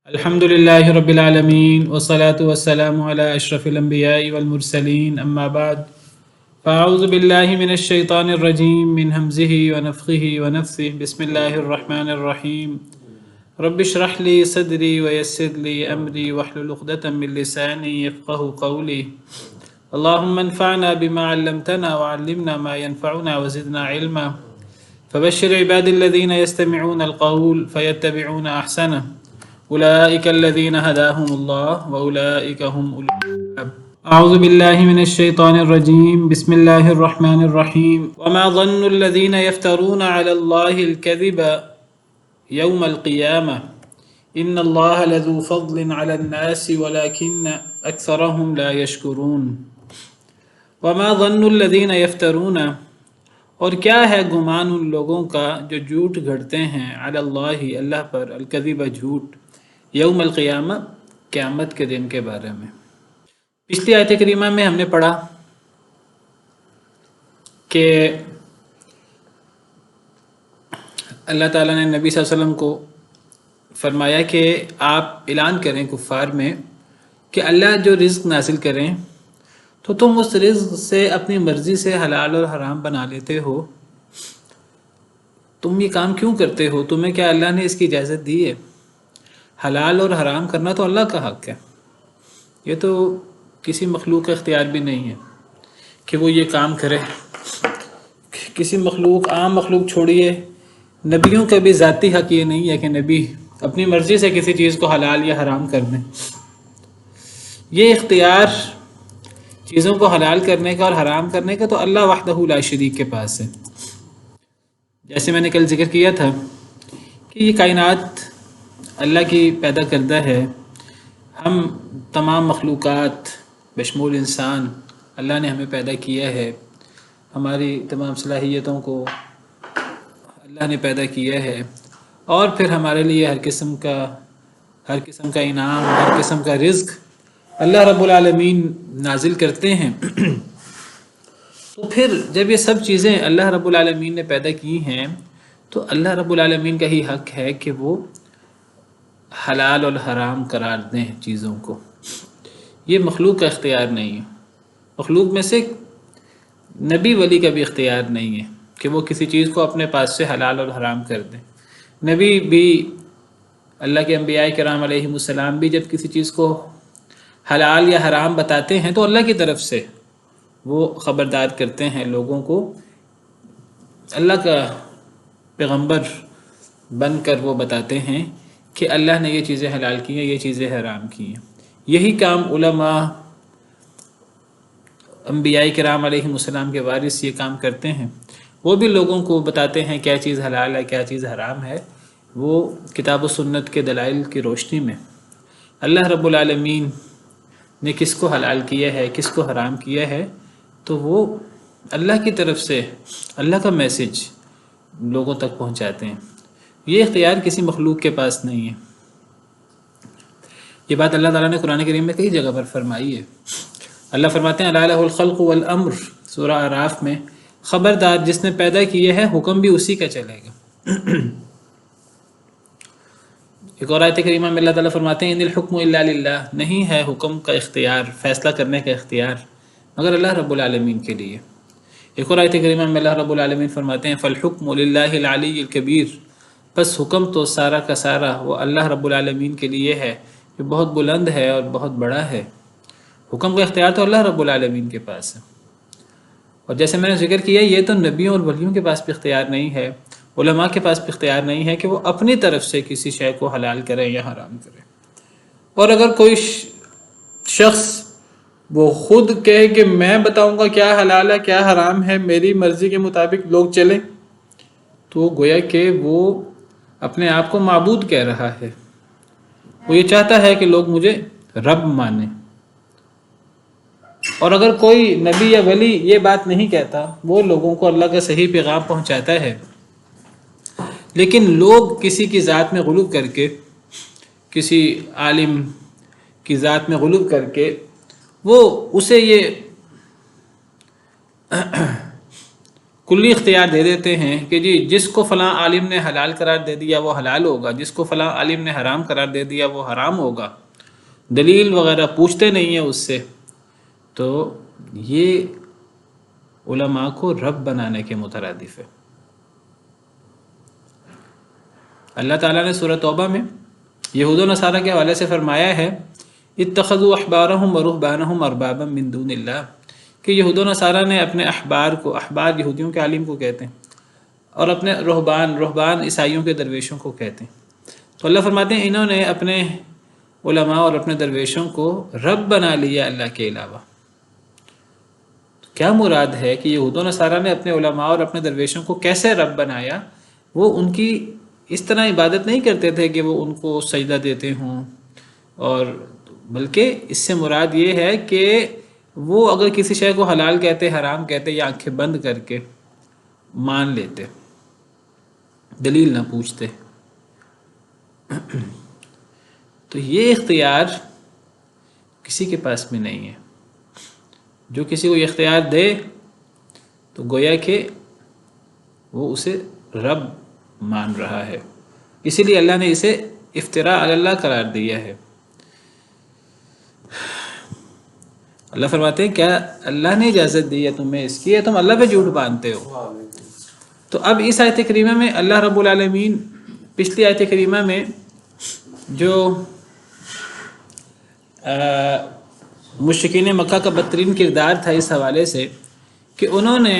الحمد لله رب العالمين والصلاة والسلام على أشرف الأنبياء والمرسلين أما بعد فأعوذ بالله من الشيطان الرجيم من همزه ونفخه ونفثه بسم الله الرحمن الرحيم رب اشرح لي صدري ويسر لي أمري واحلل عقدة من لساني يفقه قولي اللهم انفعنا بما علمتنا وعلمنا ما ينفعنا وزدنا علما فبشر عباد الذين يستمعون القول فيتبعون أحسنه أولئك الذين هداهم الله وأولئك هم أولو الألباب أعوذ بالله من الشيطان الرجيم بسم الله الرحمن الرحيم وما ظن الذين يفترون على الله الكذب يوم القيامة إن الله لذو فضل على الناس ولكن أكثرهم لا يشكرون وما ظن الذين يفترون اور کیا ہے گمان ان لوگوں کا جو جھوٹ گھڑتے ہیں علی اللہ اللہ پر الکذب جھوٹ یوم القیامہ قیامت کے دن کے بارے میں۔ پچھلی آیت کریمہ میں ہم نے پڑھا کہ اللہ تعالیٰ نے نبی صلی اللہ علیہ وسلم کو فرمایا کہ آپ اعلان کریں کفار میں کہ اللہ جو رزق نازل کریں تو تم اس رزق سے اپنی مرضی سے حلال اور حرام بنا لیتے ہو، تم یہ کام کیوں کرتے ہو؟ تمہیں کیا اللہ نے اس کی اجازت دی ہے؟ حلال اور حرام کرنا تو اللہ کا حق ہے، یہ تو کسی مخلوق کا اختیار بھی نہیں ہے کہ وہ یہ کام کرے۔ کسی مخلوق، عام مخلوق چھوڑیے، نبیوں کا بھی ذاتی حق یہ نہیں ہے کہ نبی اپنی مرضی سے کسی چیز کو حلال یا حرام کر دیں۔ یہ اختیار چیزوں کو حلال کرنے کا اور حرام کرنے کا تو اللہ وحدہ لا شریک کے پاس ہے۔ جیسے میں نے کل ذکر کیا تھا کہ یہ کائنات اللہ کی پیدا کردہ ہے، ہم تمام مخلوقات بشمول انسان اللہ نے ہمیں پیدا کیا ہے، ہماری تمام صلاحیتوں کو اللہ نے پیدا کیا ہے، اور پھر ہمارے لیے ہر قسم کا انعام، ہر قسم کا رزق اللہ رب العالمین نازل کرتے ہیں۔ تو پھر جب یہ سب چیزیں اللہ رب العالمین نے پیدا کی ہیں تو اللہ رب العالمین کا ہی حق ہے کہ وہ حلال اور حرام قرار دیں چیزوں کو۔ یہ مخلوق کا اختیار نہیں ہے، مخلوق میں سے نبی ولی کا بھی اختیار نہیں ہے کہ وہ کسی چیز کو اپنے پاس سے حلال اور حرام کر دیں۔ نبی بھی، اللہ کے انبیاء کرام علیہم السلام بھی جب کسی چیز کو حلال یا حرام بتاتے ہیں تو اللہ کی طرف سے وہ خبردار کرتے ہیں لوگوں کو، اللہ کا پیغمبر بن کر وہ بتاتے ہیں کہ اللہ نے یہ چیزیں حلال کی ہیں، یہ چیزیں حرام کی ہیں۔ یہی کام علماء، انبیاء کرام علیہم السلام کے وارث یہ کام کرتے ہیں، وہ بھی لوگوں کو بتاتے ہیں کیا چیز حلال ہے، کیا چیز حرام ہے، وہ کتاب و سنت کے دلائل کی روشنی میں۔ اللہ رب العالمین نے کس کو حلال کیا ہے، کس کو حرام کیا ہے، تو وہ اللہ کی طرف سے اللہ کا میسج لوگوں تک پہنچاتے ہیں۔ یہ اختیار کسی مخلوق کے پاس نہیں ہے۔ یہ بات اللہ تعالیٰ نے قرآن کریم میں کئی جگہ پر فرمائی ہے۔ اللہ فرماتے ہیں الا لہ الخلق والامر، سورہ اعراف میں، خبردار جس نے پیدا کیا ہے حکم بھی اسی کا چلے گا۔ ایک اور آیت کریمہ میں اللہ تعالیٰ فرماتے ہیں ان الحکم الا للہ، نہیں ہے حکم کا اختیار، فیصلہ کرنے کا اختیار مگر اللہ رب العالمین کے لیے۔ ایک اور آیت کریمہ میں اللہ رب العالمین فرماتے ہیں فالحکم للہ العلی الکبیر، بس حکم تو سارا کا سارا وہ اللہ رب العالمین کے لیے ہے جو بہت بلند ہے اور بہت بڑا ہے۔ حکم کا اختیار تو اللہ رب العالمین کے پاس ہے، اور جیسے میں نے ذکر کیا یہ تو نبیوں اور ولیوں کے پاس بھی اختیار نہیں ہے، علماء کے پاس بھی اختیار نہیں ہے کہ وہ اپنی طرف سے کسی شے کو حلال کریں یا حرام کریں۔ اور اگر کوئی شخص وہ خود کہے کہ میں بتاؤں گا کیا حلال ہے کیا حرام ہے، میری مرضی کے مطابق لوگ چلیں، تو گویا کہ وہ اپنے آپ کو معبود کہہ رہا ہے، وہ یہ چاہتا ہے کہ لوگ مجھے رب مانیں۔ اور اگر کوئی نبی یا ولی یہ بات نہیں کہتا، وہ لوگوں کو اللہ کا صحیح پیغام پہنچاتا ہے، لیکن لوگ کسی کی ذات میں غلو کر کے، کسی عالم کی ذات میں غلو کر کے وہ اسے یہ کلی اختیار دے دیتے ہیں کہ جی جس کو فلاں عالم نے حلال قرار دے دیا وہ حلال ہوگا، جس کو فلاں عالم نے حرام قرار دے دیا وہ حرام ہوگا، دلیل وغیرہ پوچھتے نہیں ہیں اس سے، تو یہ علماء کو رب بنانے کے مترادف ہے۔ اللہ تعالیٰ نے سورۃ توبہ میں یہود و نصارہ کے حوالے سے فرمایا ہے اتخذوا احبارهم ورهبانهم اربابا من دون اللہ، کہ یہود و نصارہ نے اپنے احبار کو، احبار یہودیوں کے عالم کو کہتے ہیں، اور اپنے رہبان عیسائیوں کے درویشوں کو کہتے ہیں، تو اللہ فرماتے ہیں انہوں نے اپنے علماء اور اپنے درویشوں کو رب بنا لیا اللہ کے علاوہ۔ کیا مراد ہے کہ یہود و نصارہ نے اپنے علماء اور اپنے درویشوں کو کیسے رب بنایا؟ وہ ان کی اس طرح عبادت نہیں کرتے تھے کہ وہ ان کو سجدہ دیتے ہوں، اور بلکہ اس سے مراد یہ ہے کہ وہ اگر کسی شے کو حلال کہتے، حرام کہتے، یا آنکھیں بند کر کے مان لیتے، دلیل نہ پوچھتے۔ تو یہ اختیار کسی کے پاس میں نہیں ہے۔ جو کسی کو یہ اختیار دے تو گویا کہ وہ اسے رب مان رہا ہے، اسی لیے اللہ نے اسے افتراء علی اللہ قرار دیا ہے۔ اللہ فرماتے ہیں کیا اللہ نے اجازت دی ہے تمہیں اس کی، تم اللہ پہ جھوٹ باندھتے ہو؟ تو اب اس آیت کریمہ میں اللہ رب العالمین پچھلی آیت کریمہ میں جو مشرکین مکہ کا بدترین کردار تھا اس حوالے سے کہ انہوں نے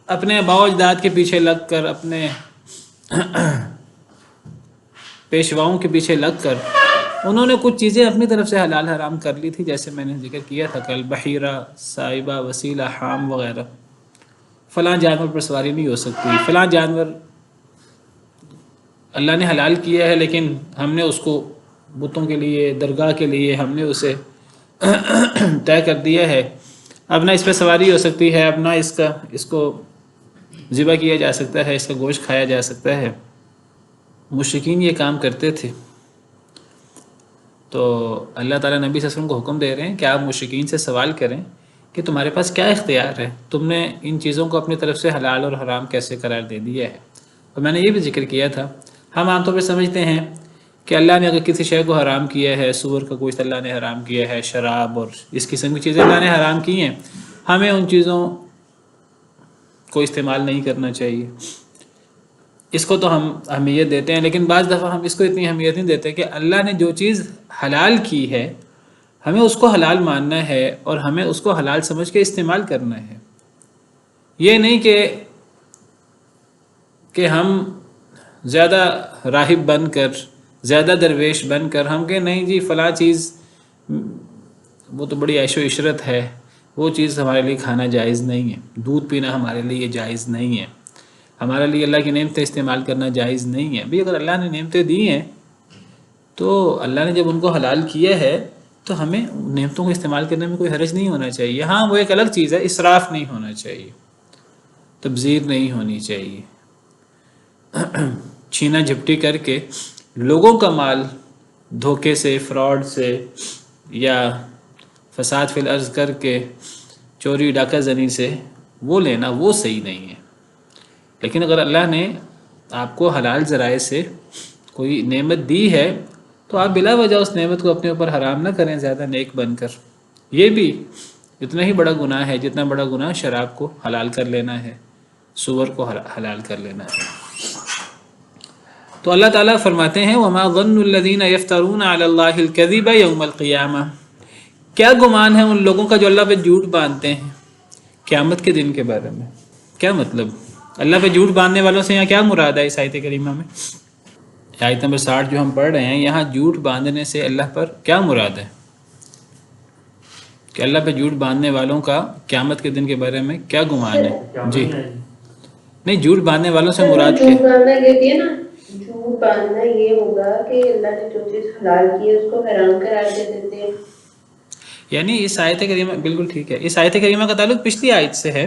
اپنے آباء و اجداد کے پیچھے لگ کر، اپنے پیشواؤں کے پیچھے لگ کر انہوں نے کچھ چیزیں اپنی طرف سے حلال حرام کر لی تھی، جیسے میں نے ذکر کیا تھا کل، بحیرہ، سائبہ، وسیلہ، حام وغیرہ۔ فلاں جانور پر سواری نہیں ہو سکتی، فلاں جانور اللہ نے حلال کیا ہے لیکن ہم نے اس کو بتوں کے لیے، درگاہ کے لیے ہم نے اسے طے کر دیا ہے، اب نہ اس پہ سواری ہو سکتی ہے، اب نہ اس کو ذبح کیا جا سکتا ہے، اس کا گوشت کھایا جا سکتا ہے۔ مشرکین یہ کام کرتے تھے، تو اللہ تعالیٰ نبی صلی اللہ علیہ وسلم کو حکم دے رہے ہیں کہ آپ مشرکین سے سوال کریں کہ تمہارے پاس کیا اختیار ہے، تم نے ان چیزوں کو اپنی طرف سے حلال اور حرام کیسے قرار دے دیا ہے۔ اور میں نے یہ بھی ذکر کیا تھا، ہم عام طور پہ سمجھتے ہیں کہ اللہ نے اگر کسی شے کو حرام کیا ہے، سور کا گوشت اللہ نے حرام کیا ہے، شراب اور اس قسم کی چیزیں اللہ نے حرام کی ہیں، ہمیں ان چیزوں کو استعمال نہیں کرنا چاہیے، اس کو تو ہم اہمیت دیتے ہیں، لیکن بعض دفعہ ہم اس کو اتنی اہمیت نہیں دیتے کہ اللہ نے جو چیز حلال کی ہے ہمیں اس کو حلال ماننا ہے اور ہمیں اس کو حلال سمجھ کے استعمال کرنا ہے۔ یہ نہیں کہ ہم زیادہ راہب بن کر، زیادہ درویش بن کر ہم کہ نہیں جی فلاں چیز وہ تو بڑی عیش و عشرت ہے، وہ چیز ہمارے لیے کھانا جائز نہیں ہے، دودھ پینا ہمارے لیے جائز نہیں ہے، ہمارے لیے اللہ کی نعمتیں استعمال کرنا جائز نہیں ہے۔ بھی اگر اللہ نے نعمتیں دی ہیں تو اللہ نے جب ان کو حلال کیا ہے تو ہمیں نعمتوں کو استعمال کرنے میں کوئی حرج نہیں ہونا چاہیے۔ ہاں وہ ایک الگ چیز ہے، اسراف نہیں ہونا چاہیے، تبذیر نہیں ہونی چاہیے، چھینا جھپٹی کر کے لوگوں کا مال دھوکے سے، فراڈ سے یا فساد فی الارض کر کے، چوری ڈاکہ زنی سے وہ لینا، وہ صحیح نہیں ہے۔ لیکن اگر اللہ نے آپ کو حلال ذرائع سے کوئی نعمت دی ہے تو آپ بلا وجہ اس نعمت کو اپنے اوپر حرام نہ کریں زیادہ نیک بن کر۔ یہ بھی اتنا ہی بڑا گناہ ہے جتنا بڑا گناہ شراب کو حلال کر لینا ہے، سور کو حلال کر لینا ہے۔ تو اللہ تعالیٰ فرماتے ہیں وَمَا ظَنُّ الَّذِينَ يَفْتَرُونَ عَلَى اللَّهِ الْكَذِبَ يَوْمَ الْقِيَامَةِ، کیا گمان ہے ان لوگوں کا جو اللہ پہ جھوٹ باندھتے ہیں قیامت کے دن کے بارے میں؟ کیا مطلب؟ اللہ پہ جھوٹ باندھنے والوں سے یہاں کیا مراد ہے اس آیت کریمہ میں؟ آیت نمبر 60 جو ہم پڑھ رہے ہیں، یہاں جھوٹ باندھنے سے اللہ پر کیا مراد ہے؟ کہ اللہ پہ جھوٹ باندھنے والوں کا قیامت کے دن کے بارے میں کیا گمان ہے؟ جی نہیں، جھوٹ باندھنے والوں سے مراد کیا؟ جھوٹ باندھنا کہتی ہے نا، جھوٹ باندھنا یہ ہوگا کہ اللہ نے جو چیز حلال کی ہے اس کو حرام قرار دے دیتے ہیں۔ یعنی اس آیت کریمہ بالکل ٹھیک ہے، اس آیت کریمہ کا تعلق پچھلی آیت سے ہے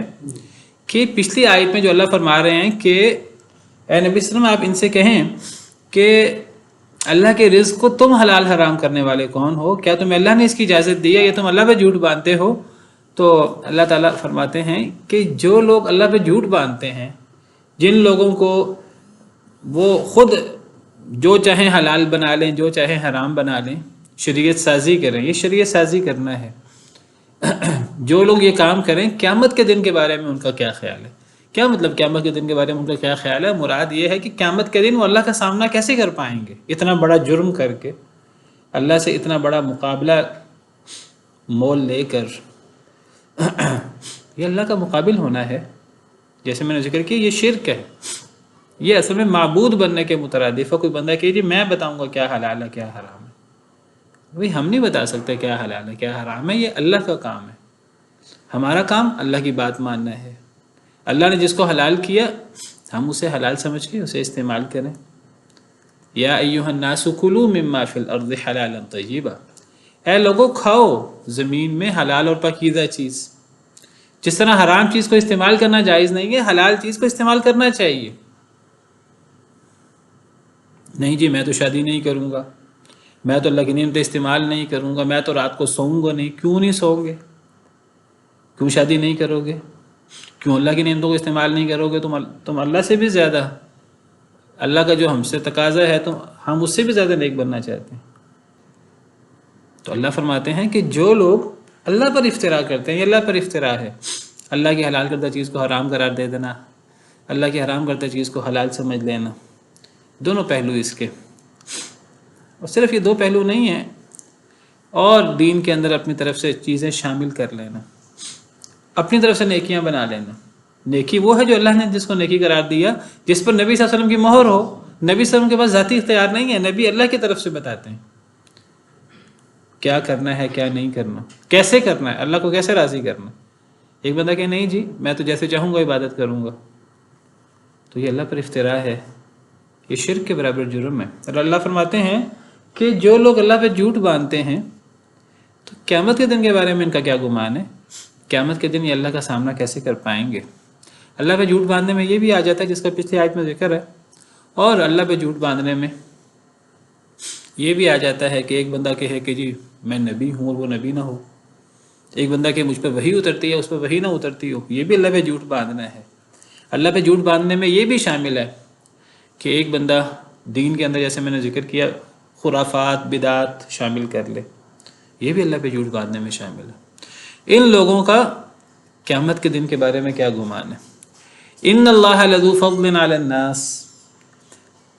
کہ پچھلی آیت میں جو اللہ فرما رہے ہیں کہ اے نبی صلی اللہ علیہ وسلم آپ ان سے کہیں کہ اللہ کے رزق کو تم حلال حرام کرنے والے کون ہو؟ کیا تمہیں اللہ نے اس کی اجازت دی ہے یا تم اللہ پہ جھوٹ باندھتے ہو؟ تو اللہ تعالیٰ فرماتے ہیں کہ جو لوگ اللہ پہ جھوٹ باندھتے ہیں، جن لوگوں کو وہ خود جو چاہیں حلال بنا لیں، جو چاہیں حرام بنا لیں، شریعت سازی کریں، یہ شریعت سازی کرنا ہے، جو لوگ یہ کام کریں، قیامت کے دن کے بارے میں ان کا کیا خیال ہے؟ کیا مطلب قیامت کے دن کے بارے میں ان کا کیا خیال ہے؟ مراد یہ ہے کہ قیامت کے دن وہ اللہ کا سامنا کیسے کر پائیں گے، اتنا بڑا جرم کر کے، اللہ سے اتنا بڑا مقابلہ مول لے کر یہ اللہ کا مقابل ہونا ہے، جیسے میں نے ذکر کیا یہ شرک ہے، یہ اصل میں معبود بننے کے مترادف ہے۔ کوئی بندہ کہ جی میں بتاؤں گا کیا حلال ہے کیا حرام ہے، بھئی ہم نہیں بتا سکتے کیا حلال ہے کیا حرام ہے، یہ اللہ کا کام ہے، ہمارا کام اللہ کی بات ماننا ہے۔ اللہ نے جس کو حلال کیا ہم اسے حلال سمجھ کے اسے استعمال کریں۔ یا ایھا الناس کلوا مما فی الارض حلالا طیبا، اے لوگو کھاؤ زمین میں حلال اور پاکیزہ چیز، جس طرح حرام چیز کو استعمال کرنا جائز نہیں ہے، حلال چیز کو استعمال کرنا چاہیے۔ نہیں جی میں تو شادی نہیں کروں گا، میں تو اللہ کی نعمتیں استعمال نہیں کروں گا، میں تو رات کو سوؤں گا نہیں۔ کیوں نہیں سوؤ گے؟ کیوں شادی نہیں کرو گے؟ کیوں اللہ کی نعمتوں کو استعمال نہیں کرو گے؟ تم اللہ سے بھی زیادہ، اللہ کا جو ہم سے تقاضا ہے تو ہم اس سے بھی زیادہ نیک بننا چاہتے ہیں۔ تو اللہ فرماتے ہیں کہ جو لوگ اللہ پر افتراء کرتے ہیں، یہ اللہ پر افتراء ہے، اللہ کی حلال کردہ چیز کو حرام قرار دے دینا، اللہ کی حرام کردہ چیز کو حلال سمجھ لینا، دونوں پہلو اس کے، اور صرف یہ دو پہلو نہیں ہیں، اور دین کے اندر اپنی طرف سے چیزیں شامل کر لینا، اپنی طرف سے نیکیاں بنا لینا۔ نیکی وہ ہے جو اللہ نے جس کو نیکی قرار دیا، جس پر نبی صلی اللہ علیہ وسلم کی مہر ہو۔ نبی صلی اللہ علیہ وسلم کے پاس ذاتی اختیار نہیں ہے، نبی اللہ کی طرف سے بتاتے ہیں کیا کرنا ہے کیا نہیں کرنا، کیسے کرنا ہے، اللہ کو کیسے راضی کرنا۔ ایک بندہ کہ نہیں جی میں تو جیسے چاہوں گا عبادت کروں گا، تو یہ اللہ پر افتراء ہے، یہ شرک کے برابر جرم ہے۔ اور اللہ فرماتے ہیں کہ جو لوگ اللہ پہ جھوٹ باندھتے ہیں تو قیامت کے دن کے بارے میں ان کا کیا گمان ہے، قیامت کے دن یہ اللہ کا سامنا کیسے کر پائیں گے۔ اللہ پہ جھوٹ باندھنے میں یہ بھی آ جاتا ہے جس کا پچھلی آیت میں ذکر ہے، اور اللہ پہ جھوٹ باندھنے میں یہ بھی آ جاتا ہے کہ ایک بندہ کہے کہ جی میں نبی ہوں اور وہ نبی نہ ہو، ایک بندہ کہ مجھ پہ وحی اترتی ہے اس پہ وحی نہ اترتی ہو، یہ بھی اللہ پہ جھوٹ باندھنا ہے۔ اللہ پہ جھوٹ باندھنے میں یہ بھی شامل ہے کہ ایک بندہ دین کے اندر جیسے میں نے ذکر کیا خرافات بدعات شامل کر لے، یہ بھی اللہ پہ جھوٹ باندھنے میں شامل ہے۔ ان لوگوں کا قیامت کے دن کے بارے میں کیا گمان ہے؟ ان اللہ لذو فضل علی الناس،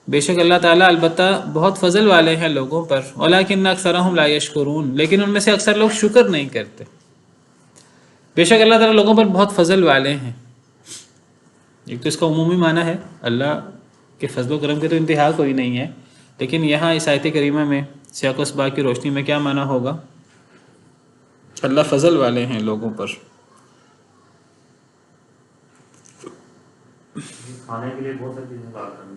بے شک اللہ تعالیٰ البتہ بہت فضل والے ہیں لوگوں پر، ولکن اکثرہم لا یشکرون، لیکن ان میں سے اکثر لوگ شکر نہیں کرتے۔ بے شک اللہ تعالیٰ لوگوں پر بہت فضل والے ہیں، ایک تو اس کا عمومی معنی ہے اللہ کے فضل و کرم کے تو انتہا کوئی نہیں ہے، لیکن یہاں اس آیت کریمہ میں سیاق و اسباق کی روشنی میں کیا معنی ہوگا؟ اللہ فضل والے ہیں لوگوں پر۔ کھانے کے لیے بہت ساری چیزیں کار کرنی،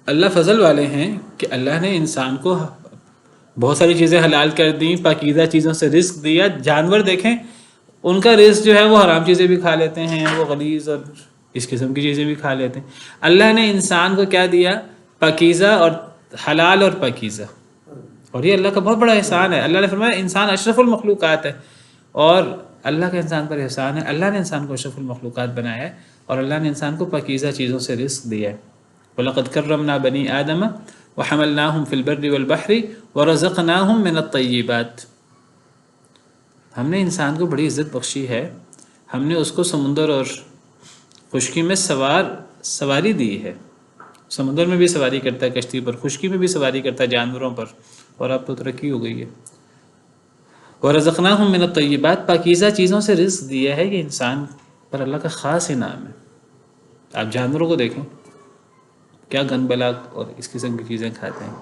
اللہ فضل والے ہیں کہ اللہ نے انسان کو بہت ساری چیزیں حلال کر دیں، پاکیزہ چیزوں سے رزق دیا۔ جانور دیکھیں ان کا رزق جو ہے وہ حرام چیزیں بھی کھا لیتے ہیں، وہ غلیظ اور اس قسم کی چیزیں بھی کھا لیتے ہیں۔ اللہ نے انسان کو کیا دیا؟ پاکیزہ اور حلال اور پاکیزہ، اور یہ اللہ کا بہت بڑا احسان ہے۔ اللہ نے فرمایا انسان اشرف المخلوقات ہے، اور اللہ کا انسان پر احسان ہے، اللہ نے انسان کو اشرف المخلوقات بنایا ہے، اور اللہ نے انسان کو پاکیزہ چیزوں سے رزق دیا ہے۔ وَلَقَدْ كَرَّمْنَا بَنِي آدَمَ وَحَمَلْنَاهُمْ فِي الْبَرِّ وَالْبَحْرِ وَرَزَقْنَاهُمْ مِنَ الطَّيِّبَاتِ، ہم نے انسان کو بڑی عزت بخشی ہے، ہم نے اس کو سمندر اور خشکی میں سواری دی ہے، سمندر میں بھی سواری کرتا ہے کشتی پر، خشکی میں بھی سواری کرتا ہے جانوروں پر، اور اب تو ترقی ہو گئی ہے۔ وَرَزَقْنَاهُمْ مِنَ الطَّيِّبَاتِ، پاکیزہ چیزوں سے رزق دیا ہے، یہ انسان پر اللہ کا خاص انعام ہے۔ آپ جانوروں کو دیکھیں کیا گن بلا اور اس قسم کی چیزیں کھاتے ہیں۔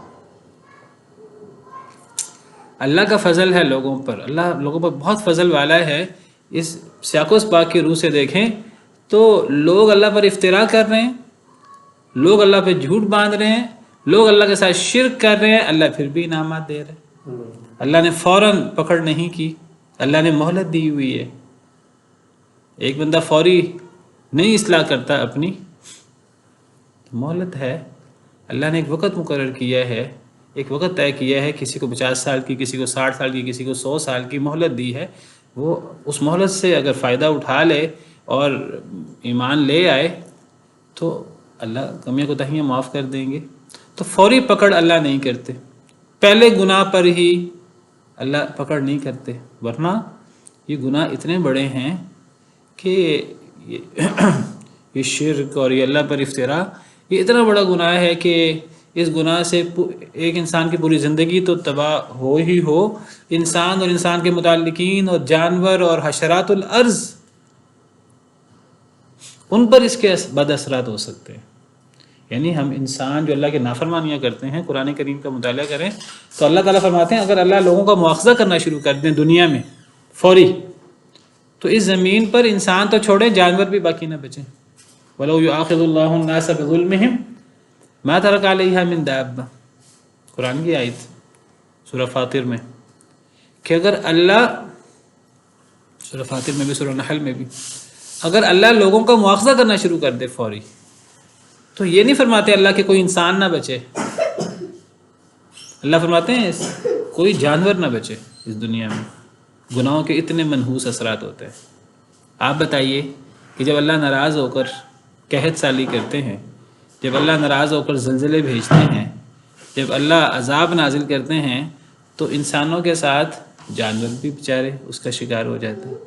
اللہ کا فضل ہے لوگوں پر، اللہ لوگوں پر بہت فضل والا ہے۔ اس سیاق و اسباق کی روح سے دیکھیں تو لوگ اللہ پر افتراء کر رہے ہیں، لوگ اللہ پہ جھوٹ باندھ رہے ہیں، لوگ اللہ کے ساتھ شرک کر رہے ہیں، اللہ پھر بھی انعامات دے رہے ہیں۔ اللہ نے فوراً پکڑ نہیں کی، اللہ نے مہلت دی ہوئی ہے۔ ایک بندہ فوری نہیں اصلاح کرتا اپنی، مہلت ہے، اللہ نے ایک وقت مقرر کیا ہے، ایک وقت طے کیا ہے، کسی کو 50 سال کی، کسی کو 60 سال کی، کسی کو 100 سال کی مہلت دی ہے، وہ اس مہلت سے اگر فائدہ اٹھا لے اور ایمان لے آئے تو اللہ کمیاں کوتاہیاں معاف کر دیں گے۔ تو فوری پکڑ اللہ نہیں کرتے، پہلے گناہ پر ہی اللہ پکڑ نہیں کرتے، ورنہ یہ گناہ اتنے بڑے ہیں کہ یہ شرک اور یہ اللہ پر افتراء یہ اتنا بڑا گناہ ہے کہ اس گناہ سے ایک انسان کی پوری زندگی تو تباہ ہو ہی ہو، انسان اور انسان کے متعلقین اور جانور اور حشرات الارض ان پر اس کے بد اثرات ہو سکتے ہیں۔ یعنی ہم انسان جو اللہ کے نافرمانیاں کرتے ہیں، قرآن کریم کا مطالعہ کریں تو اللہ تعالیٰ فرماتے ہیں اگر اللہ لوگوں کا مواخذہ کرنا شروع کر دیں دنیا میں فوری، تو اس زمین پر انسان تو چھوڑیں جانور بھی باقی نہ بچیں۔ وَلَوْ يُؤَاخِذُ اللَّهُ النَّاسَ بِظُلْمِهِمْ مَا تَرَكَ عَلَيْهَا مِن دَابَّةٍ، قرآن کی آیت سورہ فاطر میں، کہ اگر اللہ، سورہ فاطر میں بھی سورہ نحل میں بھی، اگر اللہ لوگوں کا مواخذہ کرنا شروع کر دے فوری، تو یہ نہیں فرماتے اللہ کہ کوئی انسان نہ بچے، اللہ فرماتے ہیں کوئی جانور نہ بچے اس دنیا میں۔ گناہوں کے اتنے منحوس اثرات ہوتے ہیں۔ آپ بتائیے کہ جب اللہ ناراض ہو کر قحط سالی کرتے ہیں، جب اللہ ناراض ہو کر زلزلے بھیجتے ہیں، جب اللہ عذاب نازل کرتے ہیں، تو انسانوں کے ساتھ جانور بھی بیچارے اس کا شکار ہو جاتے ہیں۔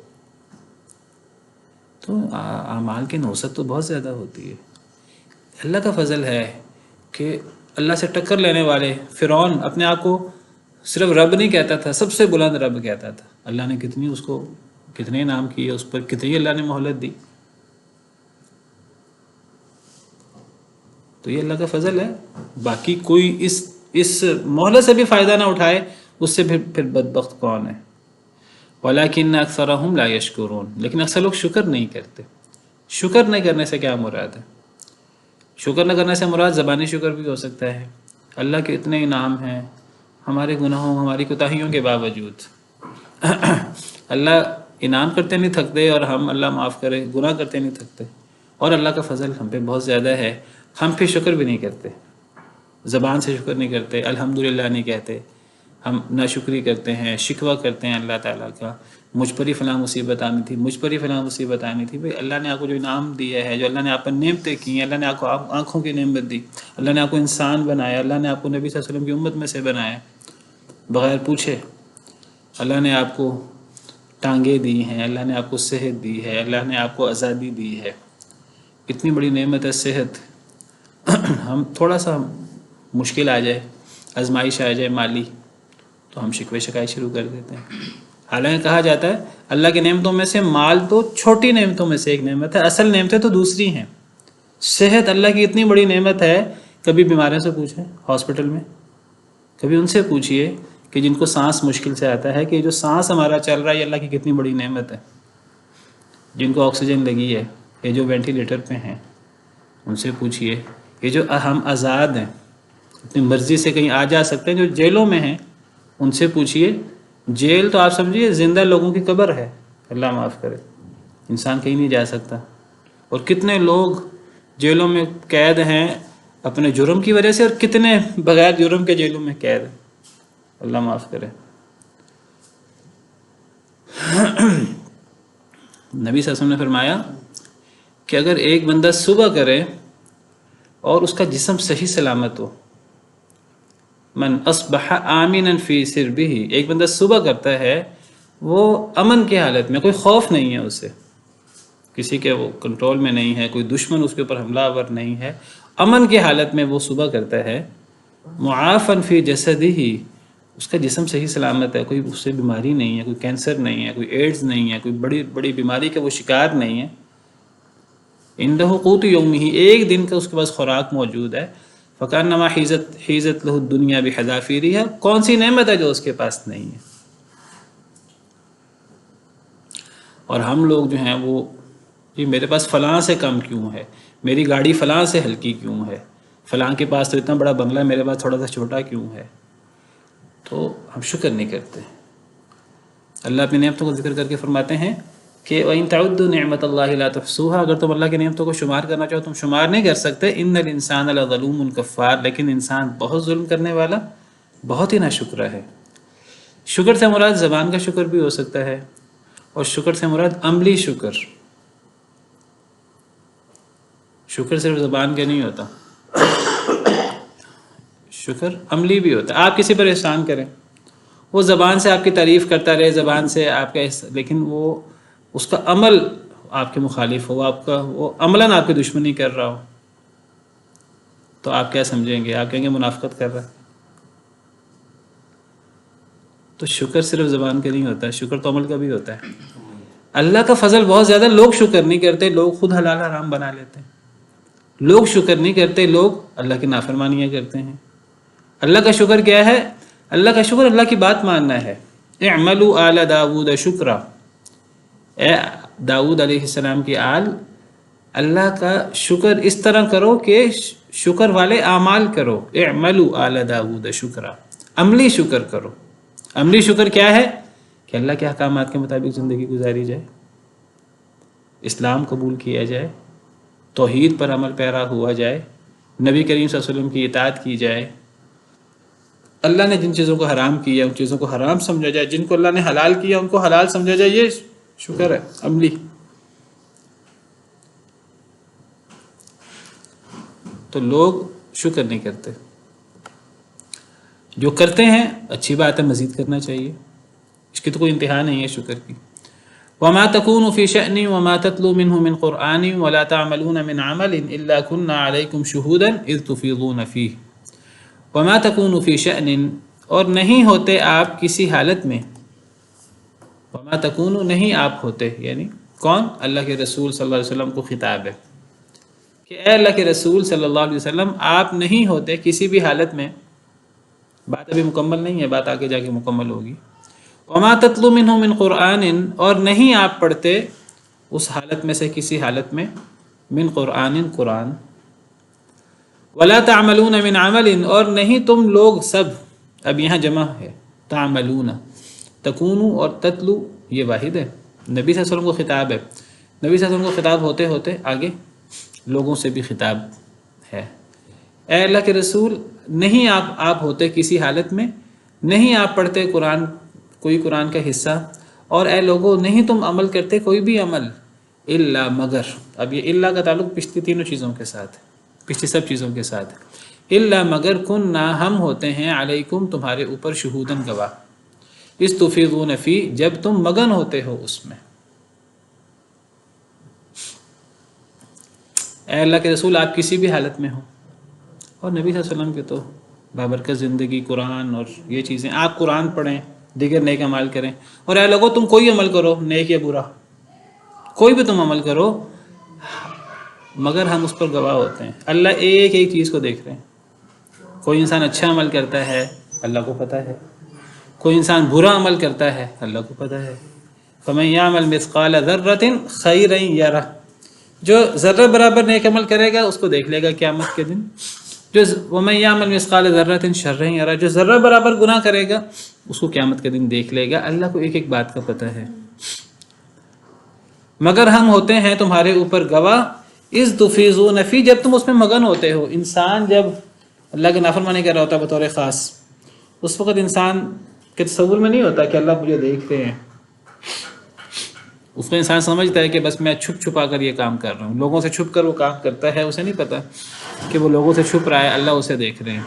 تو اعمال کی نوسط تو بہت زیادہ ہوتی ہے۔ اللہ کا فضل ہے کہ اللہ سے ٹکر لینے والے فرعون اپنے آپ کو صرف رب نہیں کہتا تھا، سب سے بلند رب کہتا تھا۔ اللہ نے کتنی اس کو کتنے انعام کیے، اس پر کتنی اللہ نے مہلت دی۔ تو یہ اللہ کا فضل ہے، باقی کوئی اس مہلت سے بھی فائدہ نہ اٹھائے اس سے پھر بدبخت کون ہے؟ وَلَكِنَّ أَكْثَرَهُمْ لَا يَشْكُرُونَ، لیکن اکثر لوگ شکر نہیں کرتے۔ شکر نہیں کرنے سے کیا مراد ہے؟ شکر نہ کرنے سے مراد زبانی شکر بھی ہو سکتا ہے۔ اللہ کے اتنے انعام ہیں ہمارے گناہوں ہماری کوتاہیوں کے باوجود، اللہ انعام کرتے نہیں تھکتے اور ہم اللہ معاف کرے گناہ کرتے نہیں تھکتے، اور اللہ کا فضل ہم پہ بہت زیادہ ہے، ہم پھر شکر بھی نہیں کرتے، زبان سے شکر نہیں کرتے، الحمدللہ نہیں کہتے، ہم ناشکری کرتے ہیں، شکوہ کرتے ہیں اللہ تعالیٰ کا، مجھ پر ہی فلاں مصیبت آنی تھی، مجھ پر ہی فلاں مصیبت آنی تھی۔ بھئی اللہ نے آپ کو جو انعام دیا ہے، جو اللہ نے آپ پر نعمتیں کی ہیں، اللہ نے آپ کو آنکھوں کی نعمت دی، اللہ نے آپ کو انسان بنایا، اللہ نے آپ کو نبی صلی اللہ علیہ وسلم کی امت میں سے بنایا بغیر پوچھے، اللہ نے آپ کو ٹانگیں دی ہیں، اللہ نے آپ کو صحت دی ہے، اللہ نے آپ کو آزادی دی ہے، اتنی بڑی نعمت ہے صحت۔ ہم تھوڑا سا مشکل آ جائے، آزمائش آ جائے مالی، تو ہم شکوے شکایت شروع کر دیتے ہیں۔ حالانکہ کہا جاتا ہے اللہ کی نعمتوں میں سے مال تو چھوٹی نعمتوں میں سے ایک نعمت ہے، اصل نعمتیں تو دوسری ہیں۔ صحت اللہ کی اتنی بڑی نعمت ہے، کبھی بیماریوں سے پوچھیں ہاسپٹل میں، کبھی ان سے پوچھئے کہ جن کو سانس مشکل سے آتا ہے کہ جو سانس ہمارا چل رہا ہے یہ اللہ کی کتنی بڑی نعمت ہے۔ جن کو آکسیجن لگی ہے، یہ جو وینٹیلیٹر پہ ہیں، ان سے پوچھئے، یہ جو ہم آزاد ہیں، اپنی مرضی سے کہیں آ جا سکتے ہیں، جو جیلوں میں ہیں ان سے پوچھئے۔ جیل تو آپ سمجھیے زندہ لوگوں کی قبر ہے، اللہ معاف کرے، انسان کہیں نہیں جا سکتا، اور کتنے لوگ جیلوں میں قید ہیں اپنے جرم کی وجہ سے، اور کتنے بغیر جرم کے جیلوں میں قید ہیں، اللہ معاف کرے۔ نبی صلی اللہ علیہ وسلم نے فرمایا کہ اگر ایک بندہ صبح کرے اور اس کا جسم صحیح سلامت ہو، من اصبح آمنا فی سربہ، ایک بندہ صبح کرتا ہے وہ امن کی حالت میں، کوئی خوف نہیں ہے اسے، کسی کے وہ کنٹرول میں نہیں ہے، کوئی دشمن اس کے اوپر حملہ آور نہیں ہے، امن کی حالت میں وہ صبح کرتا ہے، معافا فی جسدہ، اس کا جسم صحیح سلامت ہے، کوئی اس سے بیماری نہیں ہے، کوئی کینسر نہیں ہے، کوئی ایڈز نہیں ہے، کوئی بڑی بڑی بیماری کا وہ شکار نہیں ہے، عنده قوت یومہ، ایک دن کا اس کے پاس خوراک موجود ہے، فکانما حیزت لہ الدنیا بحذافیرہا، کون سی نعمت ہے جو اس کے پاس نہیں ہے۔ اور ہم لوگ جو ہیں وہ جی میرے پاس فلاں سے کم کیوں ہے، میری گاڑی فلاں سے ہلکی کیوں ہے، فلاں کے پاس تو اتنا بڑا بنگلہ ہے، میرے پاس تھوڑا سا چھوٹا کیوں ہے، تو ہم شکر نہیں کرتے۔ اللہ اپنی نعمتوں کو ذکر کر کے فرماتے ہیں کہ وَإِن تَعُدُّوا نِعْمَةَ اللَّهِ لَا تُحْصُوهَا، اگر تم اللہ کی نعمتوں کو شمار کرنا چاہو تم شمار نہیں کر سکتے، إِنَّ الْإِنسَانَ لَظَلُومٌ كَفَّارٌ، لیکن انسان بہت ظلم کرنے والا بہت ہی ناشکرہ ہے۔ شکر سے مراد زبان کا شکر بھی ہو سکتا ہے، اور شکر سے مراد عملی شکر، شکر صرف زبان کا نہیں ہوتا، شکر عملی بھی ہوتا ہے۔ آپ کسی پر احسان کریں، وہ زبان سے آپ کی تعریف کرتا رہے، زبان سے آپ کا لیکن وہ اس کا عمل آپ کے مخالف ہو، وہ عملاً آپ کی دشمنی کر رہا ہو، تو آپ کیا سمجھیں گے؟ آپ کہیں گے منافقت کر رہا ہے۔ تو شکر صرف زبان کا نہیں ہوتا ہے، شکر تو عمل کا بھی ہوتا ہے۔ اللہ کا فضل بہت زیادہ، لوگ شکر نہیں کرتے، لوگ خود حلال حرام بنا لیتے ہیں، لوگ شکر نہیں کرتے، لوگ اللہ کی نافرمانیاں کرتے ہیں۔ اللہ کا شکر کیا ہے؟ اللہ کا شکر اللہ کی بات ماننا ہے۔ اعملوا آل داود شکرا، اے داؤد علیہ السلام کی آل، اللہ کا شکر اس طرح کرو کہ شکر والے اعمال کرو۔ اعملوا آل داود شکرا، عملی شکر کرو۔ عملی شکر کیا ہے؟ کہ اللہ کے احکامات کے مطابق زندگی گزاری جائے، اسلام قبول کیا جائے، توحید پر عمل پیرا ہوا جائے، نبی کریم صلی اللہ علیہ وسلم کی اطاعت کی جائے، اللہ نے جن چیزوں کو حرام کیا ان چیزوں کو حرام سمجھا جائے، جن کو اللہ نے حلال کیا ان کو حلال سمجھا جائے۔ یہ شکر ہے عملی۔ تو لوگ شکر نہیں کرتے، جو کرتے ہیں اچھی بات ہے، مزید کرنا چاہیے، اس کی تو کوئی انتہا نہیں ہے شکر کی۔ وما تكونوا في شأن وما تتلو منه من قرآن ولا تعملون من عمل إلا كنا عليكم شهودا إذ تفيضون فيه۔ وما تكونوا في شأن، اور نہیں ہوتے آپ کسی حالت میں، وما تكونوا نہیں آپ ہوتے، یعنی کون؟ اللہ کے رسول صلی اللہ علیہ وسلم کو خطاب ہے کہ اے اللہ کے رسول صلی اللہ علیہ وسلم، آپ نہیں ہوتے کسی بھی حالت میں، بات ابھی مکمل نہیں ہے، بات آگے جا کے مکمل ہوگی۔ وما تتلو منہ من قرآن، اور نہیں آپ پڑھتے اس حالت میں سے کسی حالت میں، من قرآن قرآن، ولا تعملون من عمل، اور نہیں تم لوگ سب، اب یہاں جمع ہے، تعملون، تکونو اور تتلو یہ واحد ہے، نبی صلی اللہ علیہ وسلم کو خطاب ہے، نبی صلی اللہ علیہ وسلم کو خطاب ہوتے ہوتے آگے لوگوں سے بھی خطاب ہے۔ اے اللہ کے رسول، نہیں آپ ہوتے کسی حالت میں، نہیں آپ پڑھتے کوئی قرآن کا حصہ، اور اے لوگوں نہیں تم عمل کرتے کوئی بھی عمل، الا مگر، اب یہ الا کا تعلق پچھلی تینوں چیزوں کے ساتھ ہے، پچھلی سب چیزوں کے ساتھ ہے۔ الا مگر کننا، ہم ہوتے ہیں، علیکم تمہارے اوپر، شہودن گواہ، اس تفیضون فی، جب تم مگن ہوتے ہو اس میں۔ اے اللہ کے رسول آپ کسی بھی حالت میں ہو، اور نبی صلی اللہ علیہ وسلم کے تو بابرکت زندگی، قرآن اور یہ چیزیں، آپ قرآن پڑھیں، دیگر نیک عمل کریں، اور اے لوگوں تم کوئی عمل کرو، نیک یا برا، کوئی بھی تم عمل کرو، مگر ہم اس پر گواہ ہوتے ہیں۔ اللہ ایک ایک چیز کو دیکھ رہے ہیں، کوئی انسان اچھا عمل کرتا ہے اللہ کو پتہ ہے، کوئی انسان برا عمل کرتا ہے اللہ کو پتہ ہے۔ فَمَن يَعْمَلْ مِثْقَالَ ذَرَّةٍ خَيْرًا يَرَهُ، جو ذرہ برابر نیک عمل کرے گا اس کو دیکھ لے گا قیامت کے دن، جو وَمَن يَعْمَلْ مِثْقَالَ ذَرَّةٍ شَرًّا يَرَهُ، جو ذرہ برابر گناہ کرے گا اس کو قیامت کے دن دیکھ لے گا۔ اللہ کو ایک ایک بات کا پتہ ہے۔ مگر ہم ہوتے ہیں تمہارے اوپر گواہ، اذ تفیضون فی، جب تم اس میں مگن ہوتے ہو۔ انسان جب اللہ کی نافرمانی کر رہا ہوتا ہے بطور خاص، اس وقت انسان کے تصور میں نہیں ہوتا کہ اللہ مجھے دیکھتے ہیں، اس کو انسان سمجھتا ہے کہ بس میں چھپ چھپا کر یہ کام کر رہا ہوں، لوگوں سے چھپ کر وہ کام کرتا ہے، اسے نہیں پتا کہ وہ لوگوں سے چھپ رہا ہے، اللہ اسے دیکھ رہے ہیں۔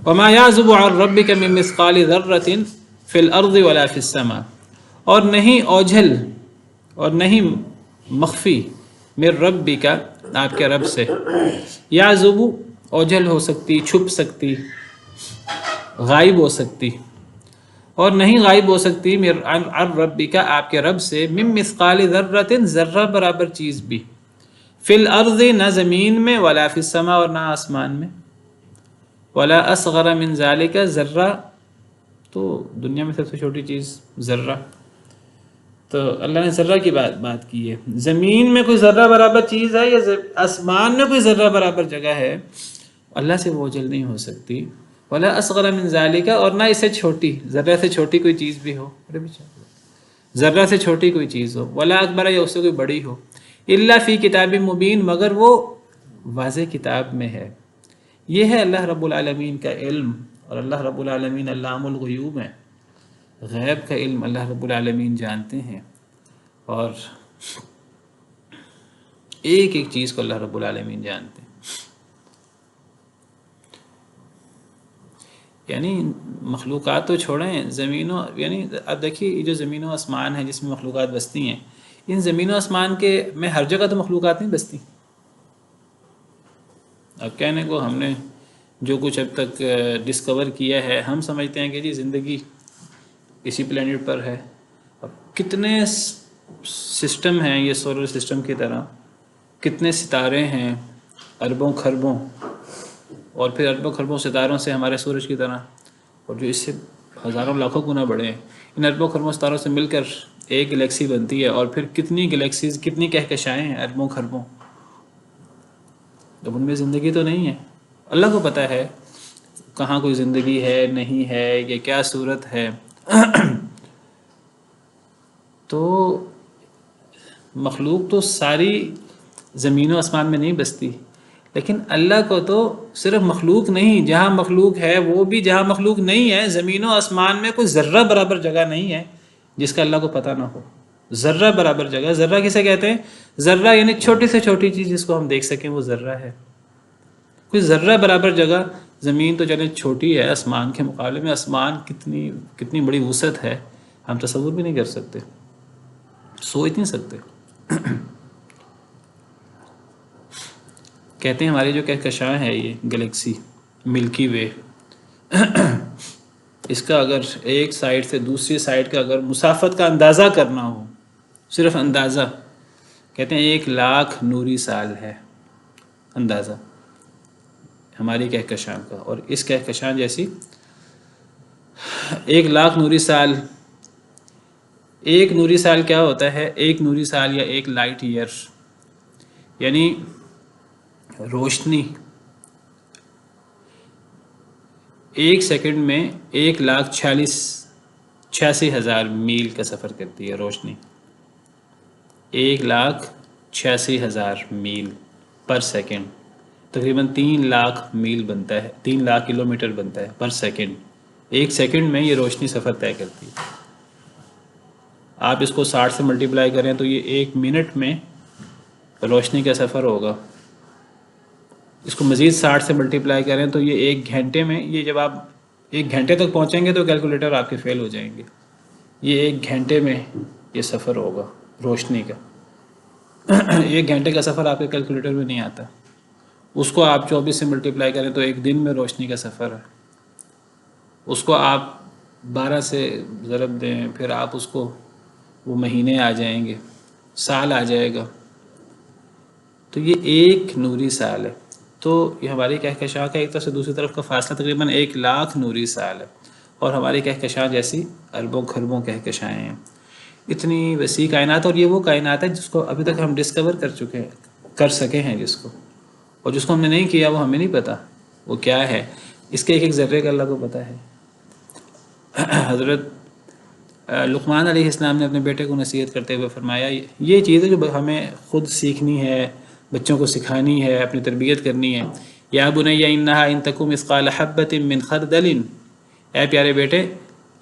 وما يعزب عن ربك من مثقال ذرة في الارض ولا في السماء، اور نہیں اوجھل اور نہیں مخفی، من ربک، آپ کے رب سے، یعزب اوجھل ہو سکتی، چھپ سکتی، غائب ہو سکتی، اور نہیں غائب ہو سکتی، عن ربک، آپ کے رب سے، من مثقال ذرة، ذرہ برابر چیز بھی، فی الارض، نہ زمین میں، ولا فی السماء، اور نہ آسمان میں، ولا اصغر من ذالک، ذرہ تو دنیا میں سب سے چھوٹی چیز ذرہ، تو اللہ نے ذرہ کی بات کی ہے۔ زمین میں کوئی ذرہ برابر چیز ہے یا آسمان میں کوئی ذرہ برابر جگہ ہے، اللہ سے وہ اوجھل نہیں ہو سکتی۔ ولا اصغر من ذالک، اور نہ اسے چھوٹی، ذرہ سے چھوٹی کوئی چیز بھی ہو، ذرہ سے چھوٹی کوئی چیز ہو، ولا اکبر، یا اس سے کوئی بڑی ہو، الا فی کتاب مبین، مگر وہ واضح کتاب میں ہے۔ یہ ہے اللہ رب العالمین کا علم، اور اللہ رب العالمین علام الغیوب ہے، غیب کا علم اللہ رب العالمین جانتے ہیں، اور ایک ایک چیز کو اللہ رب العالمین جانتے ہیں۔ یعنی مخلوقات تو چھوڑیں، زمینوں، یعنی اب دیکھیے یہ جو زمین و آسمان ہے جس میں مخلوقات بستی ہیں، ان زمین و آسمان کے میں ہر جگہ تو مخلوقات نہیں بستی۔ اب کہنے کو ہم نے جو کچھ اب تک ڈسکور کیا ہے، ہم سمجھتے ہیں کہ جی زندگی اسی پلینٹ پر ہے۔ اب کتنے سسٹم ہیں یہ سولر سسٹم کی طرح، کتنے ستارے ہیں، اربوں خربوں، اور پھر اربوں خربوں ستاروں سے ہمارے سورج کی طرح، اور جو اس سے ہزاروں لاکھوں گنا بڑے ہیں، ان اربوں خربوں ستاروں سے مل کر ایک گلیکسی بنتی ہے، اور پھر کتنی گلیکسیز، کتنی کہکشائیں ہیں اربوں خربوں۔ اب ان میں زندگی تو نہیں ہے، اللہ کو پتہ ہے کہاں کوئی زندگی ہے نہیں ہے، یہ کیا صورت ہے۔ تو مخلوق تو ساری زمین و آسمان میں نہیں بستی، لیکن اللہ کو تو صرف مخلوق نہیں، جہاں مخلوق ہے وہ بھی، جہاں مخلوق نہیں ہے زمین و آسمان میں کوئی ذرہ برابر جگہ نہیں ہے جس کا اللہ کو پتہ نہ ہو۔ ذرہ برابر جگہ، ذرہ کسے کہتے ہیں؟ ذرہ یعنی چھوٹی سے چھوٹی چیز جس کو ہم دیکھ سکیں وہ ذرہ ہے۔ کوئی ذرہ برابر جگہ، زمین تو چلے چھوٹی ہے آسمان کے مقابلے میں، آسمان کتنی بڑی وسعت ہے، ہم تصور بھی نہیں کر سکتے، سوچ نہیں سکتے۔ کہتے ہیں ہماری جو کہکشاں ہے یہ گلیکسی ملکی وے، اس کا اگر ایک سائڈ سے دوسری سائڈ کا اگر مسافت کا اندازہ کرنا ہو، صرف اندازہ، کہتے ہیں 1,00,000 نوری سال ہے اندازہ ہماری کہکشاں کا، اور اس کہکشاں جیسی 1,00,000 نوری سال۔ ایک نوری سال کیا ہوتا ہے؟ ایک نوری سال یا ایک لائٹ ایئر، یعنی روشنی 1 سیکنڈ میں 1,86,000 میل کا سفر کرتی ہے روشنی، 1,86,000 میل پر سیکنڈ، تقریباً 3,00,000 میل بنتا ہے، 3,00,000 کلومیٹر بنتا ہے پر سیکنڈ۔ 1 سیکنڈ میں یہ روشنی سفر طے کرتی ہے۔ آپ اس کو 60 سے ملٹیپلائی کریں تو یہ 1 منٹ میں روشنی کا سفر ہوگا۔ اس کو مزید 60 سے ملٹیپلائی کریں تو یہ 1 گھنٹے میں، یہ جب آپ 1 گھنٹے تک پہنچیں گے تو کیلکولیٹر آپ کے فیل ہو جائیں گے۔ یہ 1 گھنٹے میں یہ سفر ہوگا روشنی کا۔ 1 گھنٹے کا سفر آپ کے کیلکولیٹر میں نہیں آتا، اس کو آپ 24 سے ملٹیپلائی کریں تو 1 دن میں روشنی کا سفر ہے۔ اس کو آپ 12 سے ضرب دیں، پھر آپ اس کو، وہ مہینے آ جائیں گے، سال آ جائے گا، تو یہ 1 نوری سال ہے۔ تو یہ ہماری کہکشاں کا ایک طرف سے دوسری طرف کا فاصلہ تقریباً 1,00,000 نوری سال ہے، اور ہماری کہکشاں جیسی اربوں خربوں کہکشائیں ہیں۔ اتنی وسیع کائنات، اور یہ وہ کائنات ہے جس کو ابھی تک ہم ڈسکور کر سکے ہیں، جس کو، اور جس کو ہم نے نہیں کیا وہ ہمیں نہیں پتہ وہ کیا ہے۔ اس کے ایک ایک ذرے کا اللہ کو پتہ ہے۔ حضرت لقمان علیہ السلام نے اپنے بیٹے کو نصیحت کرتے ہوئے فرمایا، یہ چیز ہے جو ہمیں خود سیکھنی ہے، بچوں کو سکھانی ہے، اپنی تربیت کرنی ہے۔ یا بنی انہا ان تک مثقال حبۃ من خردل، اے پیارے بیٹے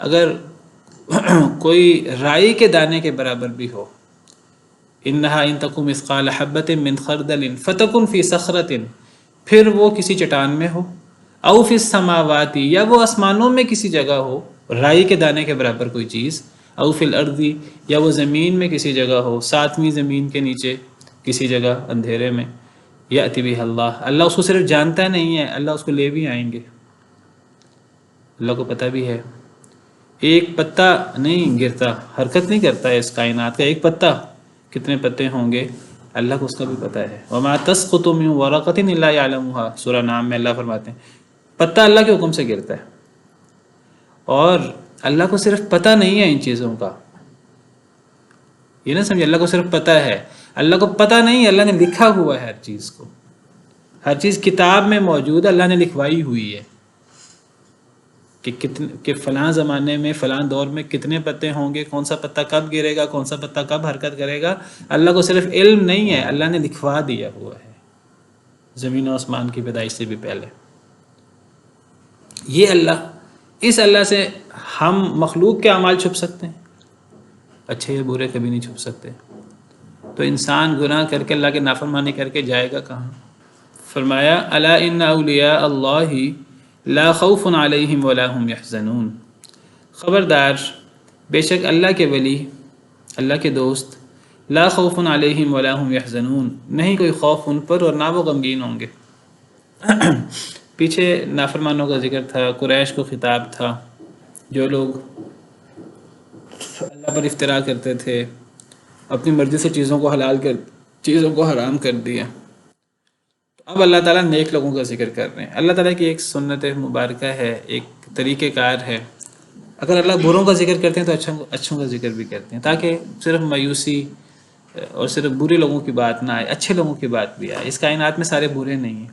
اگر کوئی رائی کے دانے کے برابر بھی ہو، انہا ان تک مثقال حبۃ من خردل فتکن فی صخرۃ، پھر وہ کسی چٹان میں ہو، او فی السماوات، یا وہ آسمانوں میں کسی جگہ ہو، رائی کے دانے کے برابر کوئی چیز، او فی الارض، یا وہ زمین میں کسی جگہ ہو، 7ویں زمین کے نیچے کسی جگہ اندھیرے میں، یأتی بہ اللہ، اللہ اس کو صرف جانتا نہیں ہے، اللہ اس کو لے بھی آئیں گے۔ اللہ کو پتہ بھی ہے، ایک پتا نہیں گرتا، حرکت نہیں کرتا ہے اس کائنات کا، ایک پتا، کتنے پتے ہوں گے اللہ کو اس کا بھی پتہ ہے۔ وما تسقط من ورقۃ الا یعلمها، سورہ نام میں اللہ فرماتے ہیں پتا اللہ کے حکم سے گرتا ہے، اور اللہ کو صرف پتہ نہیں ہے ان چیزوں کا، یہ نہ سمجھے اللہ کو صرف پتہ ہے، اللہ کو پتہ نہیں، اللہ نے لکھا ہوا ہے ہر چیز کو، ہر چیز کتاب میں موجود ہے، اللہ نے لکھوائی ہوئی ہے کہ فلاں زمانے میں فلاں دور میں کتنے پتے ہوں گے، کون سا پتا کب گرے گا، کون سا پتا کب حرکت کرے گا، اللہ کو صرف علم نہیں ہے، اللہ نے لکھوا دیا ہوا ہے زمین و آسمان کی پیدائش سے بھی پہلے۔ یہ اللہ، اس اللہ سے ہم مخلوق کے اعمال چھپ سکتے ہیں؟ اچھے یا برے کبھی نہیں چھپ سکتے۔ تو انسان گناہ کر کے اللہ کی نافرمانی کر کے جائے گا کہاں؟ فرمایا الا ان اولیاء اللہ لا خوف علیہم ولا هم یحزنون، خبردار بے شک اللہ کے ولی، اللہ کے دوست، لا خوف علیہم ولا هم یحزنون، نہیں کوئی خوف ان پر اور نہ وہ غمگین ہوں گے۔ پیچھے نافرمانوں کا ذکر تھا، قریش کو خطاب تھا، جو لوگ اللہ پر افتراء کرتے تھے، اپنی مرضی سے چیزوں کو حلال کر چیزوں کو حرام کر دیا۔ اب اللہ تعالیٰ نیک لوگوں کا ذکر کر رہے ہیں۔ اللہ تعالیٰ کی ایک سنت مبارکہ ہے، ایک طریقہ کار ہے، اگر اللہ بروں کا ذکر کرتے ہیں تو اچھوں کا ذکر بھی کرتے ہیں، تاکہ صرف مایوسی اور صرف برے لوگوں کی بات نہ آئے، اچھے لوگوں کی بات بھی آئے۔ اس کائنات میں سارے برے نہیں ہیں،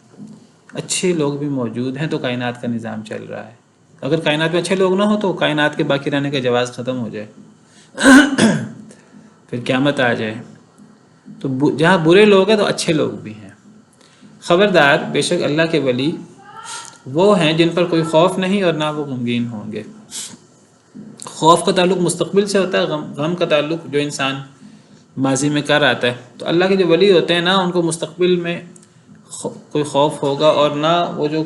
اچھے لوگ بھی موجود ہیں، تو کائنات کا نظام چل رہا ہے۔ اگر کائنات میں اچھے لوگ نہ ہو تو کائنات کے باقی رہنے کا جواز ختم ہو جائے، پھر قیامت آ جائے۔ تو جہاں برے لوگ ہیں تو اچھے لوگ بھی ہیں۔ خبردار بے شک اللہ کے ولی وہ ہیں جن پر کوئی خوف نہیں اور نہ وہ غمگین ہوں گے۔ خوف کا تعلق مستقبل سے ہوتا ہے، غم کا تعلق جو انسان ماضی میں کر آتا ہے۔ تو اللہ کے جو ولی ہوتے ہیں نہ ان کو مستقبل میں کوئی خوف ہوگا، اور نہ وہ جو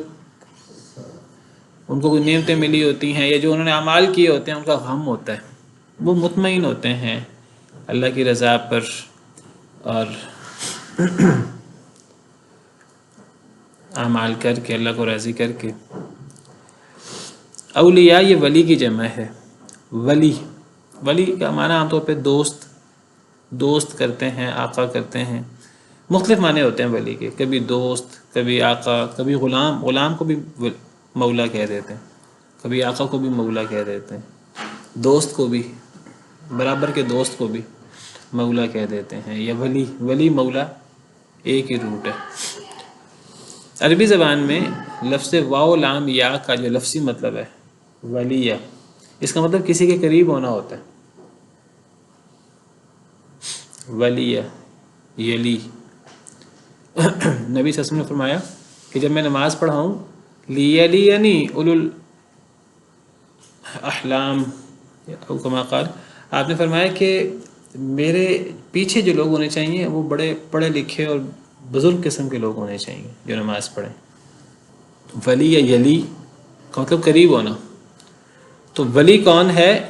ان کو کوئی نعمتیں ملی ہوتی ہیں یا جو انہوں نے اعمال کیے ہوتے ہیں ان کا غم ہوتا ہے، وہ مطمئن ہوتے ہیں اللہ کی رضا پر اور اعمال کر کے، اللہ کو راضی کر کے۔ اولیاء یہ ولی کی جمع ہے۔ ولی کا معنی عام طور پہ دوست کرتے ہیں، آقا کرتے ہیں، مختلف معنی ہوتے ہیں ولی کے، کبھی دوست، کبھی آقا، کبھی غلام کو بھی مولا کہہ دیتے ہیں، کبھی آقا کو بھی مولا کہہ دیتے ہیں، دوست کو بھی، برابر کے دوست کو بھی مولا کہہ دیتے ہیں، یا ولی مولا ایک ہی روٹ ہے۔ عربی زبان میں لفظ واو لام یا کا جو لفظی مطلب ہے ولیہ، اس کا مطلب کسی کے قریب ہونا ہوتا ہے۔ ولیہ، یلی، نبی صلی اللہ علیہ وسلم نے فرمایا کہ جب میں نماز پڑھاؤں لیلینی اولو الاحلام او کما قال، آپ نے فرمایا کہ میرے پیچھے جو لوگ ہونے چاہیے وہ بڑے پڑھے لکھے اور بزرگ قسم کے لوگ ہونے چاہیے جو نماز پڑھیں۔ ولی یا یلی کا مطلب قریب ہونا۔ تو ولی کون ہے؟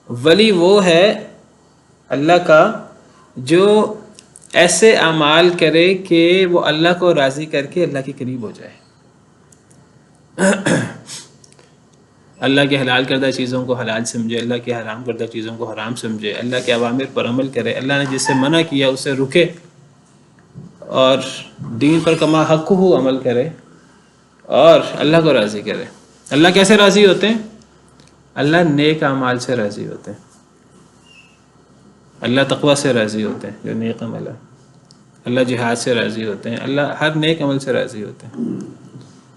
ولی وہ ہے اللہ کا جو ایسے اعمال کرے کہ وہ اللہ کو راضی کر کے اللہ کے قریب ہو جائے، اللہ کے حلال کردہ چیزوں کو حلال سمجھے، اللہ کے حرام کردہ چیزوں کو حرام سمجھے، اللہ کے اوامر پر عمل کرے، اللہ نے جس سے منع کیا اس سے رکے، اور دین پر کما حق ہو عمل کرے، اور اللہ کو راضی کرے۔ اللہ کیسے راضی ہوتے ہیں؟ اللہ نیک اعمال سے راضی ہوتے ہیں، اللہ تقوی سے راضی ہوتے ہیں جو نیک عمل ہے، اللہ جہاد سے راضی ہوتے ہیں، اللہ ہر نیک عمل سے راضی ہوتے ہیں۔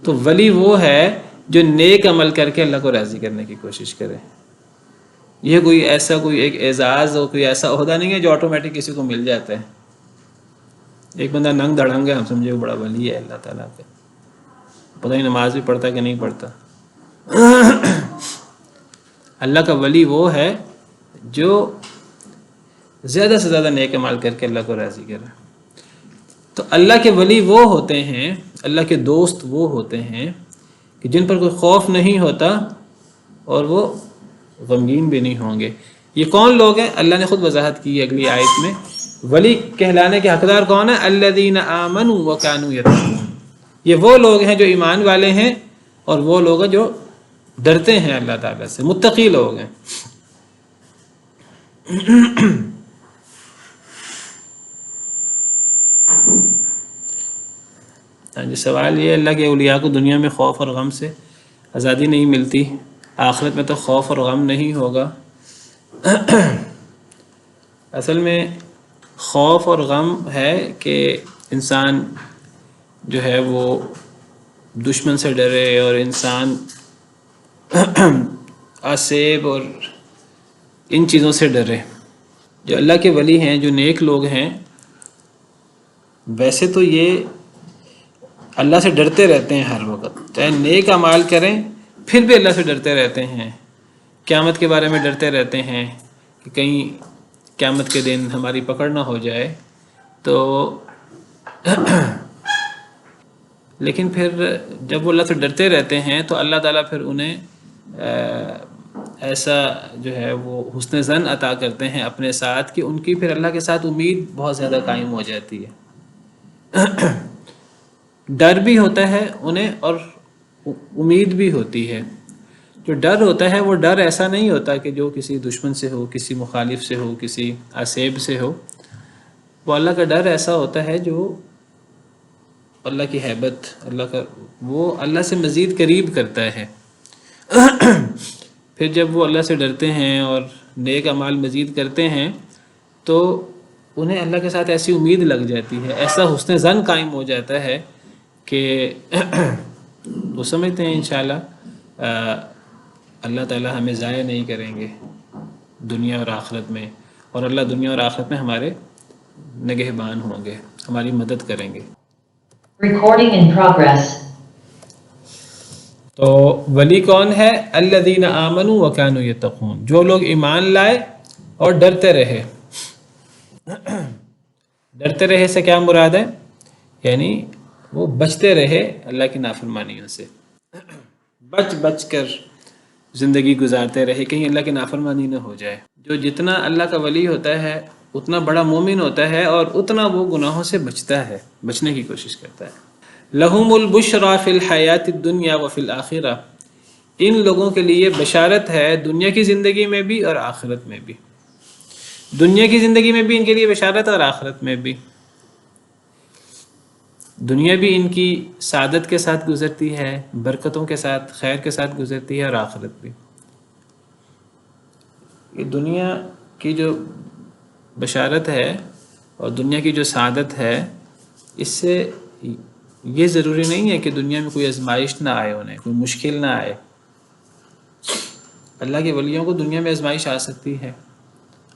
تو ولی وہ ہے جو نیک عمل کر کے اللہ کو راضی کرنے کی کوشش کرے۔ یہ کوئی ایک اعزاز اور کوئی ایسا عہدہ نہیں ہے جو آٹومیٹک کسی کو مل جاتا ہے۔ ایک بندہ ننگ دھڑنگ ہے، ہم سمجھے وہ بڑا ولی ہے اللہ تعالیٰ کا، پتہ نہیں نماز بھی پڑھتا کہ نہیں پڑھتا۔ اللہ کا ولی وہ ہے جو زیادہ سے زیادہ نیک عمل کر کے اللہ کو راضی کرے۔ تو اللہ کے ولی وہ ہوتے ہیں، اللہ کے دوست وہ ہوتے ہیں کہ جن پر کوئی خوف نہیں ہوتا اور وہ غمگین بھی نہیں ہوں گے۔ یہ کون لوگ ہیں؟ اللہ نے خود وضاحت کی ہے اگلی آیت میں۔ ولی کہلانے کے حقدار کون ہیں؟ الذین آمنوا وکانوا یتقون، یہ وہ لوگ ہیں جو ایمان والے ہیں اور وہ لوگ ہیں جو ڈرتے ہیں اللہ تعالیٰ سے، متقی لوگ ہیں۔ جی سوال یہ ہے، اللہ کے اولیاء کو دنیا میں خوف اور غم سے آزادی نہیں ملتی، آخرت میں تو خوف اور غم نہیں ہوگا؟ اصل میں خوف اور غم ہے کہ انسان جو ہے وہ دشمن سے ڈرے اور انسان آسیب اور ان چیزوں سے ڈرے۔ جو اللہ کے ولی ہیں، جو نیک لوگ ہیں، ویسے تو یہ اللہ سے ڈرتے رہتے ہیں ہر وقت، چاہے نیک اعمال کریں پھر بھی اللہ سے ڈرتے رہتے ہیں، قیامت کے بارے میں ڈرتے رہتے ہیں کہ کہیں قیامت کے دن ہماری پکڑ نہ ہو جائے۔ تو لیکن پھر جب وہ اللہ سے ڈرتے رہتے ہیں تو اللہ تعالیٰ پھر انہیں ایسا جو ہے وہ حسن ظن عطا کرتے ہیں اپنے ساتھ کہ ان کی پھر اللہ کے ساتھ امید بہت زیادہ قائم ہو جاتی ہے۔ ڈر بھی ہوتا ہے انہیں اور امید بھی ہوتی ہے۔ جو ڈر ہوتا ہے وہ ڈر ایسا نہیں ہوتا کہ جو کسی دشمن سے ہو، کسی مخالف سے ہو، کسی آسیب سے ہو۔ وہ اللہ کا ڈر ایسا ہوتا ہے جو اللہ کی ہیبت، اللہ کا، وہ اللہ سے مزید قریب کرتا ہے۔ پھر جب وہ اللہ سے ڈرتے ہیں اور نیک اعمال مزید کرتے ہیں تو انہیں اللہ کے ساتھ ایسی امید لگ جاتی ہے، ایسا حسن ظن قائم ہو جاتا ہے کہ وہ سمجھتے ہیں انشاءاللہ اللہ تعالیٰ ہمیں ضائع نہیں کریں گے دنیا اور آخرت میں، اور اللہ دنیا اور آخرت میں ہمارے نگہبان ہوں گے، ہماری مدد کریں گے۔ Recording in progress. تو ولی کون ہے؟ الذین آمنوا وکانوا یتقون، جو لوگ ایمان لائے اور ڈرتے رہے۔ ڈرتے رہے سے کیا مراد ہے؟ یعنی وہ بچتے رہے اللہ کی نافرمانیوں سے، بچ کر زندگی گزارتے رہے کہیں اللہ کی نافرمانی نہ ہو جائے۔ جو جتنا اللہ کا ولی ہوتا ہے اتنا بڑا مومن ہوتا ہے اور اتنا وہ گناہوں سے بچتا ہے، بچنے کی کوشش کرتا ہے۔ لہم البشریٰ فی الحیات الدنیا وفی الآخرہ، ان لوگوں کے لیے بشارت ہے دنیا کی زندگی میں بھی اور آخرت میں بھی۔ دنیا کی زندگی میں بھی ان کے لیے بشارت اور آخرت میں بھی۔ دنیا بھی ان کی سعادت کے ساتھ گزرتی ہے، برکتوں کے ساتھ، خیر کے ساتھ گزرتی ہے، اور آخرت بھی۔ یہ دنیا کی جو بشارت ہے اور دنیا کی جو سعادت ہے، اس سے یہ ضروری نہیں ہے کہ دنیا میں کوئی آزمائش نہ آئے، انہیں کوئی مشکل نہ آئے۔ اللہ کے ولیوں کو دنیا میں آزمائش آ سکتی ہے،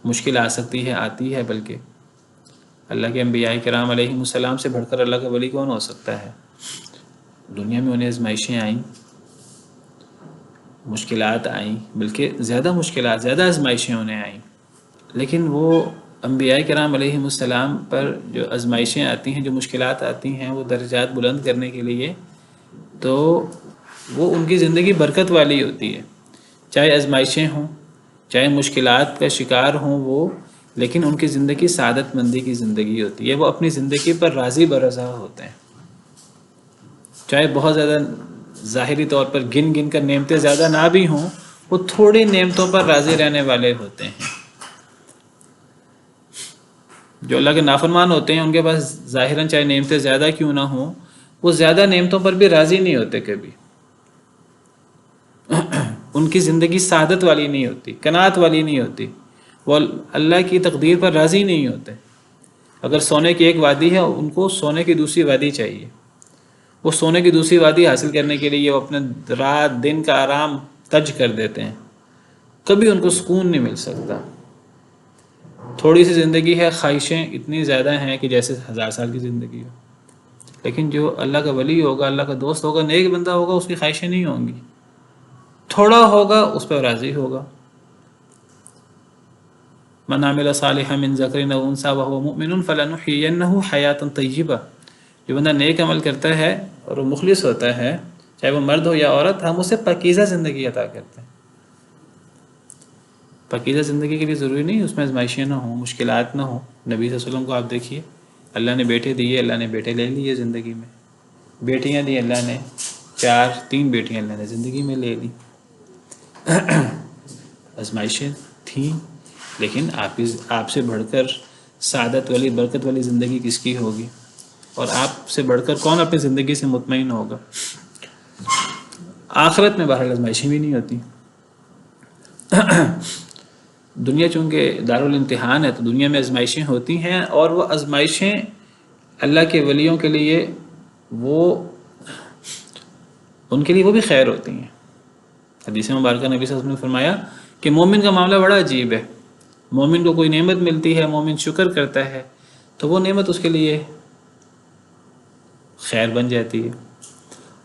مشکل آ سکتی ہے، آتی ہے، بلکہ اللہ کے انبیاء کرام علیہ السلام سے بڑھ کر اللہ کا ولی کون ہو سکتا ہے؟ دنیا میں انہیں آزمائشیں آئیں، مشکلات آئیں، بلکہ زیادہ مشکلات، زیادہ آزمائشیں انہیں آئیں، لیکن وہ انبیاء کرام علیہ السلام پر جو آزمائشیں آتی ہیں، جو مشکلات آتی ہیں، وہ درجات بلند کرنے کے لیے، تو وہ ان کی زندگی برکت والی ہوتی ہے، چاہے آزمائشیں ہوں، چاہے مشکلات کا شکار ہوں وہ، لیکن ان کی زندگی سعادت مندی کی زندگی ہوتی ہے۔ وہ اپنی زندگی پر راضی برضا ہوتے ہیں، چاہے بہت زیادہ ظاہری طور پر گن کر نعمتیں زیادہ نہ بھی ہوں، وہ تھوڑی نعمتوں پر راضی رہنے والے ہوتے ہیں۔ جو اللہ کے نافرمان ہوتے ہیں ان کے پاس ظاہراً چاہے نعمتیں زیادہ کیوں نہ ہوں، وہ زیادہ نعمتوں پر بھی راضی نہیں ہوتے کبھی۔ ان کی زندگی سعادت والی نہیں ہوتی، قناعت والی نہیں ہوتی، وہ اللہ کی تقدیر پر راضی نہیں ہوتے۔ اگر سونے کی ایک وادی ہے، ان کو سونے کی دوسری وادی چاہیے۔ وہ سونے کی دوسری وادی حاصل کرنے کے لیے وہ اپنے رات دن کا آرام تج کر دیتے ہیں، کبھی ان کو سکون نہیں مل سکتا۔ تھوڑی سی زندگی ہے، خواہشیں اتنی زیادہ ہیں کہ جیسے 1000 سال کی زندگی ہو، لیکن جو اللہ کا ولی ہوگا، اللہ کا دوست ہوگا، نیک بندہ ہوگا، اس کی خواہشیں نہیں ہوں گی، تھوڑا ہوگا اس پہ راضی ہوگا۔ من عمل صالحا من ذکر او انثی وهو مؤمن فلنحیینہ حیاتا طیبہ، جو بندہ نیک عمل کرتا ہے اور وہ مخلص ہوتا ہے، چاہے وہ مرد ہو یا عورت، ہم اسے پاکیزہ زندگی عطا کرتے ہیں۔ پاکیزہ زندگی کے لیے ضروری نہیں اس میں آزمائشیں نہ ہوں، مشکلات نہ ہوں۔ نبی صلی اللہ علیہ وسلم کو آپ دیکھیے، اللہ نے بیٹے دیے، اللہ نے بیٹے لے لیے زندگی میں، بیٹیاں دی اللہ نے، 3 بیٹیاں اللہ نے زندگی میں لے لی۔ آزمائشیں تھیں، لیکن آپ سے بڑھ کر سعادت والی، برکت والی زندگی کس کی ہوگی؟ اور آپ سے بڑھ کر کون اپنی زندگی سے مطمئن ہوگا؟ آخرت میں بہرحال آزمائشیں بھی نہیں ہوتی۔ دنیا چونکہ دارالامتحان ہے تو دنیا میں آزمائشیں ہوتی ہیں، اور وہ آزمائشیں اللہ کے ولیوں کے لیے ان کے لیے وہ بھی خیر ہوتی ہیں۔ حدیث مبارکہ نبی صلی اللہ علیہ وسلم نے فرمایا کہ مومن کا معاملہ بڑا عجیب ہے. مومن کو کوئی نعمت ملتی ہے، مومن شکر کرتا ہے تو وہ نعمت اس کے لیے خیر بن جاتی ہے.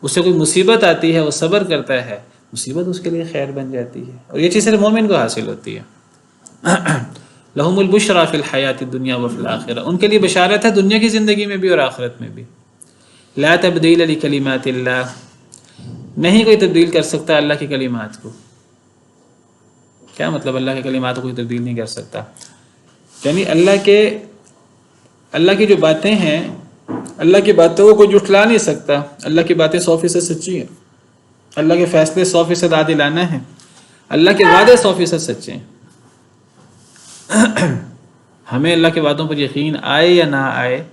اس سے کوئی مصیبت آتی ہے، وہ صبر کرتا ہے، مصیبت اس کے لیے خیر بن جاتی ہے. اور یہ چیز صرف مومن کو حاصل ہوتی ہے. لہم البشریٰ فی الحیات الدنیا وفی الآخرہ، ان کے لیے بشارت ہے دنیا کی زندگی میں بھی اور آخرت میں بھی. لا تبدیل لکلمات اللہ، نہیں کوئی تبدیل کر سکتا اللہ کی کلمات کو. کیا مطلب اللہ کی کلمات کو کوئی تبدیل نہیں کر سکتا؟ یعنی اللہ کی جو باتیں ہیں، اللہ کی باتوں کو کوئی جھٹلا نہیں سکتا. اللہ کی باتیں 100% سچی ہیں، اللہ کے فیصلے 100% عادلانہ ہیں، اللہ کے وعدے 100% سچے ہیں. ہمیں اللہ کے وعدوں پر یقین آئے یا نہ آئے،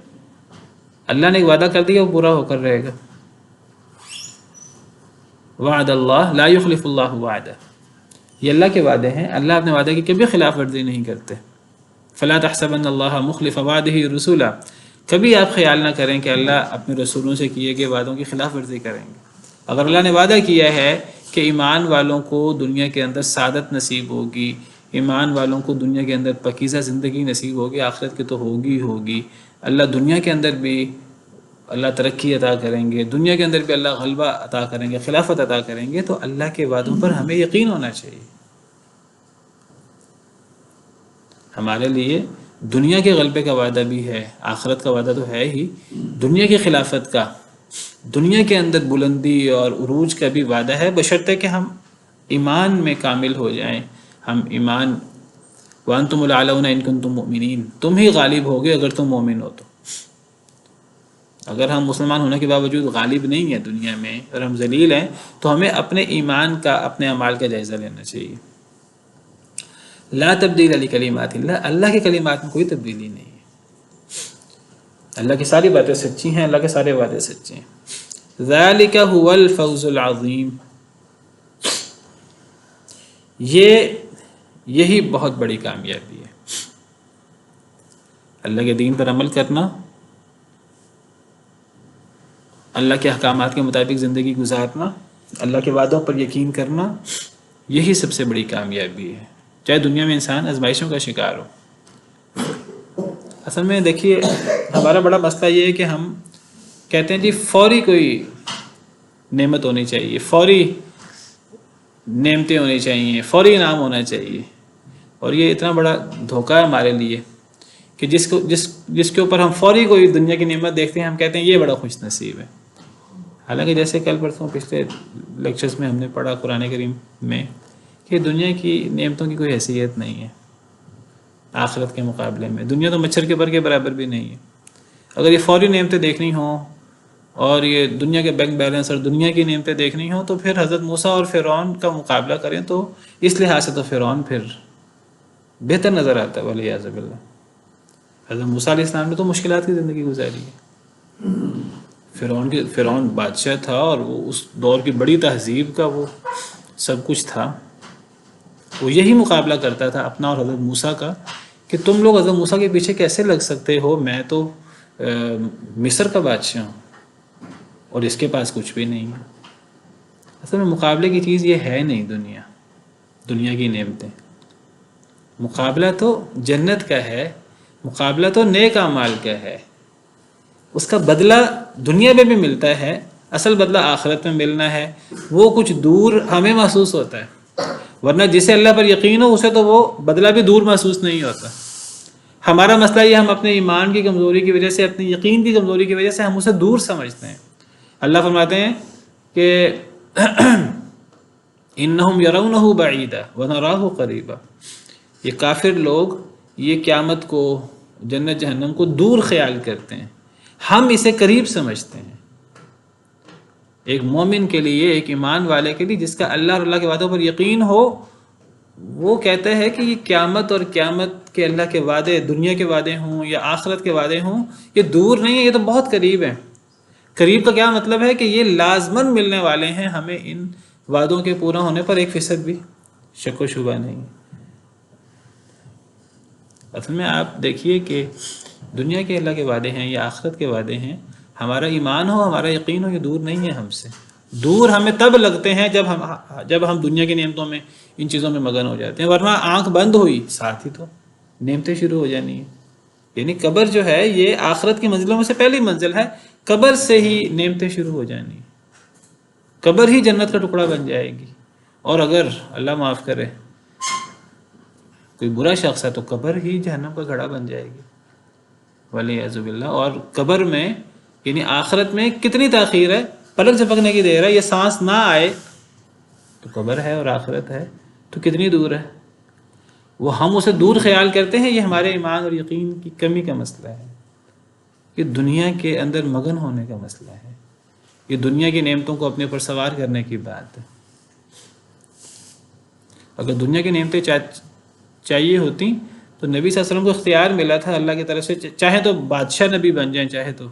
اللہ نے ایک وعدہ کر دیا وہ پورا ہو کر رہے گا. وعد اللہ لا یخلف اللہ وعدہ، یہ اللہ کے وعدے ہیں، اللہ اپنے وعدے کی کبھی خلاف ورزی نہیں کرتے. فلا تحسبن اللہ مخلف وعدہ رسولا، کبھی آپ خیال نہ کریں کہ اللہ اپنے رسولوں سے کیے گئے وعدوں کی خلاف ورزی کریں گے. اگر اللہ نے وعدہ کیا ہے کہ ایمان والوں کو دنیا کے اندر سعادت نصیب ہوگی، ایمان والوں کو دنیا کے اندر پاکیزہ زندگی نصیب ہوگی، آخرت کی تو ہوگی. اللہ دنیا کے اندر بھی اللہ ترقی عطا کریں گے، دنیا کے اندر بھی اللہ غلبہ عطا کریں گے، خلافت عطا کریں گے. تو اللہ کے وعدوں پر ہمیں یقین ہونا چاہیے. ہمارے لیے دنیا کے غلبے کا وعدہ بھی ہے، آخرت کا وعدہ تو ہے ہی، دنیا کی خلافت کا، دنیا کے اندر بلندی اور عروج کا بھی وعدہ ہے، بشرطے کہ ہم ایمان میں کامل ہو جائیں. ہم ایمان وانتم الاعلون ان کنتم مؤمنین، تم ہی غالب ہوگے اگر تم مومن ہو تو. اگر ہم مسلمان ہونے کے باوجود غالب نہیں ہیں دنیا میں اور ہم ذلیل ہیں تو ہمیں اپنے ایمان کا، اپنے اعمال کا جائزہ لینا چاہیے. لا تبدیل لکلمات اللہ، اللہ کی کلمات میں کوئی تبدیلی نہیں ہے. اللہ کی ساری باتیں سچی ہیں، اللہ کے سارے وعدے سچے ہیں. ذالک هو الفوز العظیم، یہی بہت بڑی کامیابی ہے. اللہ کے دین پر عمل کرنا، اللہ کے احکامات کے مطابق زندگی گزارنا، اللہ کے وعدوں پر یقین کرنا، یہی سب سے بڑی کامیابی ہے. چاہے دنیا میں انسان آزمائشوں کا شکار ہو. اصل میں دیکھیے ہمارا بڑا مسئلہ یہ ہے کہ ہم کہتے ہیں جی فوری کوئی نعمت ہونی چاہیے، فوری نعمتیں ہونی چاہیے، فوری انعام ہونا چاہیے. اور یہ اتنا بڑا دھوکہ ہے ہمارے لیے کہ جس کے اوپر ہم فوری کوئی دنیا کی نعمت دیکھتے ہیں ہم کہتے ہیں یہ بڑا خوش نصیب ہے. حالانکہ جیسے کل پرسوں پچھلے لیکچرز میں ہم نے پڑھا قرآن کریم میں کہ دنیا کی نعمتوں کی کوئی حیثیت نہیں ہے آخرت کے مقابلے میں. دنیا تو مچھر کے پر کے برابر بھی نہیں ہے. اگر یہ فوری نعمتیں دیکھنی ہوں اور یہ دنیا کے بینک بیلنس اور دنیا کی نعمتیں دیکھنی ہوں تو پھر حضرت موسیٰ اور فرعون کا مقابلہ کریں تو اس لحاظ سے تو فرعون پھر بہتر نظر آتا ہے والعیاذ باللہ. حضرت موسیٰ علیہ السلام نے تو مشکلات کی زندگی گزاری ہے. فرعون بادشاہ تھا اور وہ اس دور کی بڑی تہذیب کا وہ سب کچھ تھا. وہ یہی مقابلہ کرتا تھا اپنا اور حضرت موسیٰ کا کہ تم لوگ حضرت موسیٰ کے پیچھے کیسے لگ سکتے ہو، میں تو مصر کا بادشاہ ہوں اور اس کے پاس کچھ بھی نہیں ہے. اصل میں مقابلے کی چیز یہ ہے نہیں دنیا کی نعمتیں. مقابلہ تو جنت کا ہے، مقابلہ تو نیک اعمال کا ہے. اس کا بدلہ دنیا میں بھی ملتا ہے، اصل بدلہ آخرت میں ملنا ہے. وہ کچھ دور ہمیں محسوس ہوتا ہے، ورنہ جسے اللہ پر یقین ہو اسے تو وہ بدلہ بھی دور محسوس نہیں ہوتا. ہمارا مسئلہ یہ ہم اپنے ایمان کی کمزوری کی وجہ سے، اپنے یقین کی کمزوری کی وجہ سے ہم اسے دور سمجھتے ہیں. اللہ فرماتے ہیں کہ انہم یرونہ بعیدا ونراہ قریبا، یہ کافر لوگ یہ قیامت کو، جنت جہنم کو دور خیال کرتے ہیں، ہم اسے قریب سمجھتے ہیں. ایک مومن کے لیے، ایک ایمان والے کے لیے جس کا اللہ اور اللہ کے وعدوں پر یقین ہو، وہ کہتا ہے کہ یہ قیامت اور قیامت کے اللہ کے وعدے، دنیا کے وعدے ہوں یا آخرت کے وعدے ہوں، یہ دور نہیں ہے، یہ تو بہت قریب ہیں. قریب کا کیا مطلب ہے کہ یہ لازماً ملنے والے ہیں، ہمیں ان وعدوں کے پورا ہونے پر 1% بھی شک و شبہ نہیں. اصل میں آپ دیکھیے کہ دنیا کے اللہ کے وعدے ہیں یا آخرت کے وعدے ہیں، ہمارا ایمان ہو، ہمارا یقین ہو، یہ دور نہیں ہے ہم سے. دور ہمیں تب لگتے ہیں جب ہم دنیا کی نعمتوں میں ان چیزوں میں مگن ہو جاتے ہیں، ورنہ آنکھ بند ہوئی ساتھ ہی تو نعمتیں شروع ہو جانی ہیں۔ یعنی قبر جو ہے یہ آخرت کی منزلوں میں سے پہلی منزل ہے، قبر سے ہی نعمتیں شروع ہو جانی ہیں، قبر ہی جنت کا ٹکڑا بن جائے گی۔ اور اگر اللہ معاف کرے کوئی برا شخص ہے تو قبر ہی جہنم کا گھڑا بن جائے گی، والعیاذ باللہ۔ اور قبر میں یعنی آخرت میں کتنی تاخیر ہے، پلک جھپکنے کی دیر ہے، یہ سانس نہ آئے تو قبر ہے، اور آخرت ہے تو کتنی دور ہے۔ وہ ہم اسے دور خیال کرتے ہیں، یہ ہمارے ایمان اور یقین کی کمی کا مسئلہ ہے، یہ دنیا کے اندر مگن ہونے کا مسئلہ ہے، یہ دنیا کی نعمتوں کو اپنے اوپر سوار کرنے کی بات ہے۔ اگر دنیا کی نعمتیں چاہیے ہوتی تو نبی صلی اللہ علیہ وسلم کو اختیار ملا تھا اللہ کی طرف سے، چاہے تو بادشاہ نبی بن جائیں، چاہے تو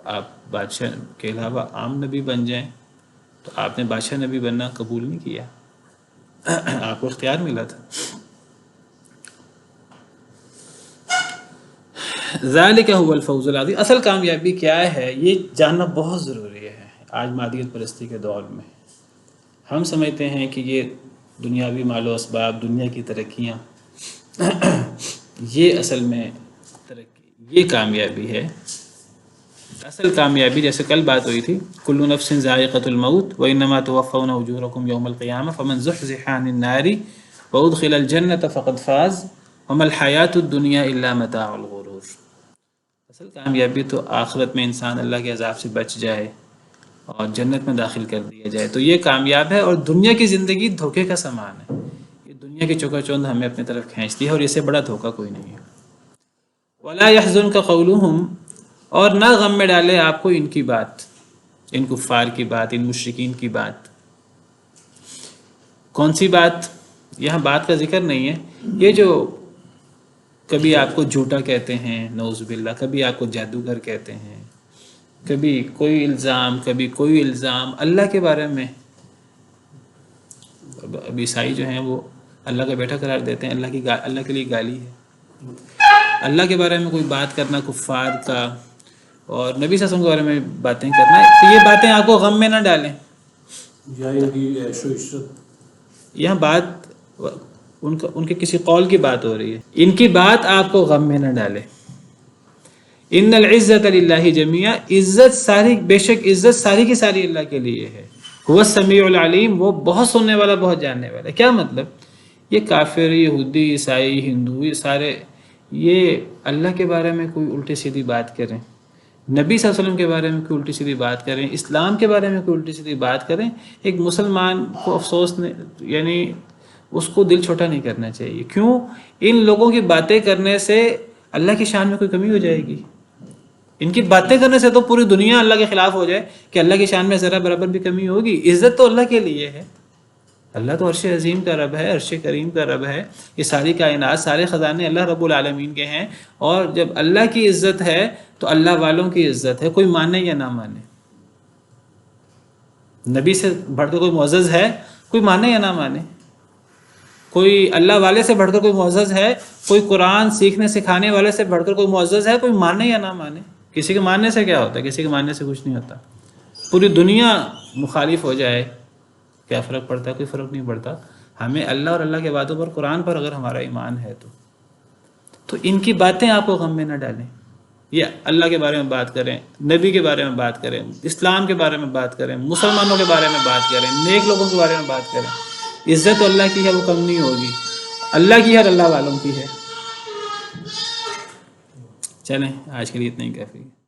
آپ بادشاہ کے علاوہ عام نبی بن جائیں، تو آپ نے بادشاہ نبی بننا قبول نہیں کیا، آپ کو اختیار ملا تھا۔ ذالک هو الفوز العظیم۔ اصل کامیابی کیا ہے یہ جاننا بہت ضروری ہے آج مادیت پرستی کے دور میں۔ ہم سمجھتے ہیں کہ یہ دنیاوی مال و اسباب، دنیا کی ترقیاں، یہ اصل میں ترقی، یہ کامیابی ہے۔ اصل کامیابی جیسے کل بات ہوئی تھی، کل نفس ذائقۃ الموت وانما توفون اجورکم یوم القیامہ فمن زحزح عن النار وادخل الجنۃ فقد فاز وما الحیاۃ الدنیا الا متاع الغرور۔ اصل کامیابی تو آخرت میں انسان اللہ کے عذاب سے بچ جائے اور جنت میں داخل کر دیا جائے تو یہ کامیاب ہے، اور دنیا کی زندگی دھوکے کا سامان ہے، یہ دنیا کی چوکا چوند ہمیں اپنی طرف کھینچتی ہے، اور اس سے بڑا دھوکا کوئی نہیں ہے۔ ولا يحزنك قولهم، اور نہ غم میں ڈالے آپ کو ان کی بات، ان کفار کی بات، ان مشرکین کی بات۔ کون سی بات؟ یہاں بات کا ذکر نہیں ہے، یہ جو کبھی آپ کو جھوٹا کہتے ہیں نعوذ باللہ، کبھی آپ کو جادوگر کہتے ہیں، کبھی کوئی الزام، کبھی کوئی الزام اللہ کے بارے میں۔ اب عیسائی جو ہیں وہ اللہ کا بیٹا قرار دیتے ہیں، اللہ کے لیے گالی ہے۔ اللہ کے بارے میں کوئی بات کرنا کفار کا، اور نبی صلی اللہ علیہ وسلم کے بارے میں باتیں کرنا، تو یہ باتیں آپ کو غم میں نہ ڈالیں۔ یہاں بات ان کے کسی قول کی بات ہو رہی ہے، ان کی بات آپ کو غم میں نہ ڈالے۔ ان العزت للہ جمیعا، عزت ساری، بے شک عزت ساری کی ساری اللہ کے لیے ہے۔ هو السمیع العلیم، وہ بہت سننے والا، بہت جاننے والا۔ کیا مطلب؟ یہ کافر، یہودی، عیسائی، ہندو، یہ سارے یہ اللہ کے بارے میں کوئی الٹی سیدھی بات کریں، نبی صلی اللہ علیہ وسلم کے بارے میں کوئی الٹی سیدھی بات کریں، اسلام کے بارے میں کوئی الٹی سیدھی بات کریں، ایک مسلمان کو افسوس یعنی اس کو دل چھوٹا نہیں کرنا چاہیے۔ کیوں؟ ان لوگوں کی باتیں کرنے سے اللہ کی شان میں کوئی کمی ہو جائے گی۔ ان کی باتیں کرنے سے تو پوری دنیا اللہ کے خلاف ہو جائے کہ اللہ کی شان میں ذرا برابر بھی کمی ہوگی۔ عزت تو اللہ کے لیے ہے، اللہ تو عرش عظیم کا رب ہے، عرش کریم کا رب ہے، یہ ساری کائنات، سارے خزانے اللہ رب العالمین کے ہیں، اور جب اللہ کی عزت ہے تو اللہ والوں کی عزت ہے، کوئی مانے یا نہ مانے۔ نبی سے بڑھ کر کوئی معزز ہے، کوئی مانے یا نہ مانے۔ کوئی اللہ والے سے بڑھ کر کوئی معزز ہے، کوئی قرآن سیکھنے سکھانے والے سے بڑھ کر کوئی معزز ہے، کوئی مانے یا نہ مانے۔ کسی کے ماننے سے کیا ہوتا ہے؟ کسی کے ماننے سے کچھ نہیں ہوتا۔ پوری دنیا مخالف ہو جائے کیا فرق پڑتا ہے؟ کوئی فرق نہیں پڑتا۔ ہمیں اللہ اور اللہ کے وعدوں پر، قرآن پر اگر ہمارا ایمان ہے تو ان کی باتیں آپ کو غم میں نہ ڈالیں۔ یہ اللہ کے بارے میں بات کریں، نبی کے بارے میں بات کریں، اسلام کے بارے میں بات کریں، مسلمانوں کے بارے میں بات کریں، نیک لوگوں کے بارے میں بات کریں۔ عزت اللہ کی ہے، وہ کم نہیں ہوگی، اللہ کی ہے اور اللہ والوں کی ہے۔ چلیں آج کے لیے اتنا ہی کافی ہے۔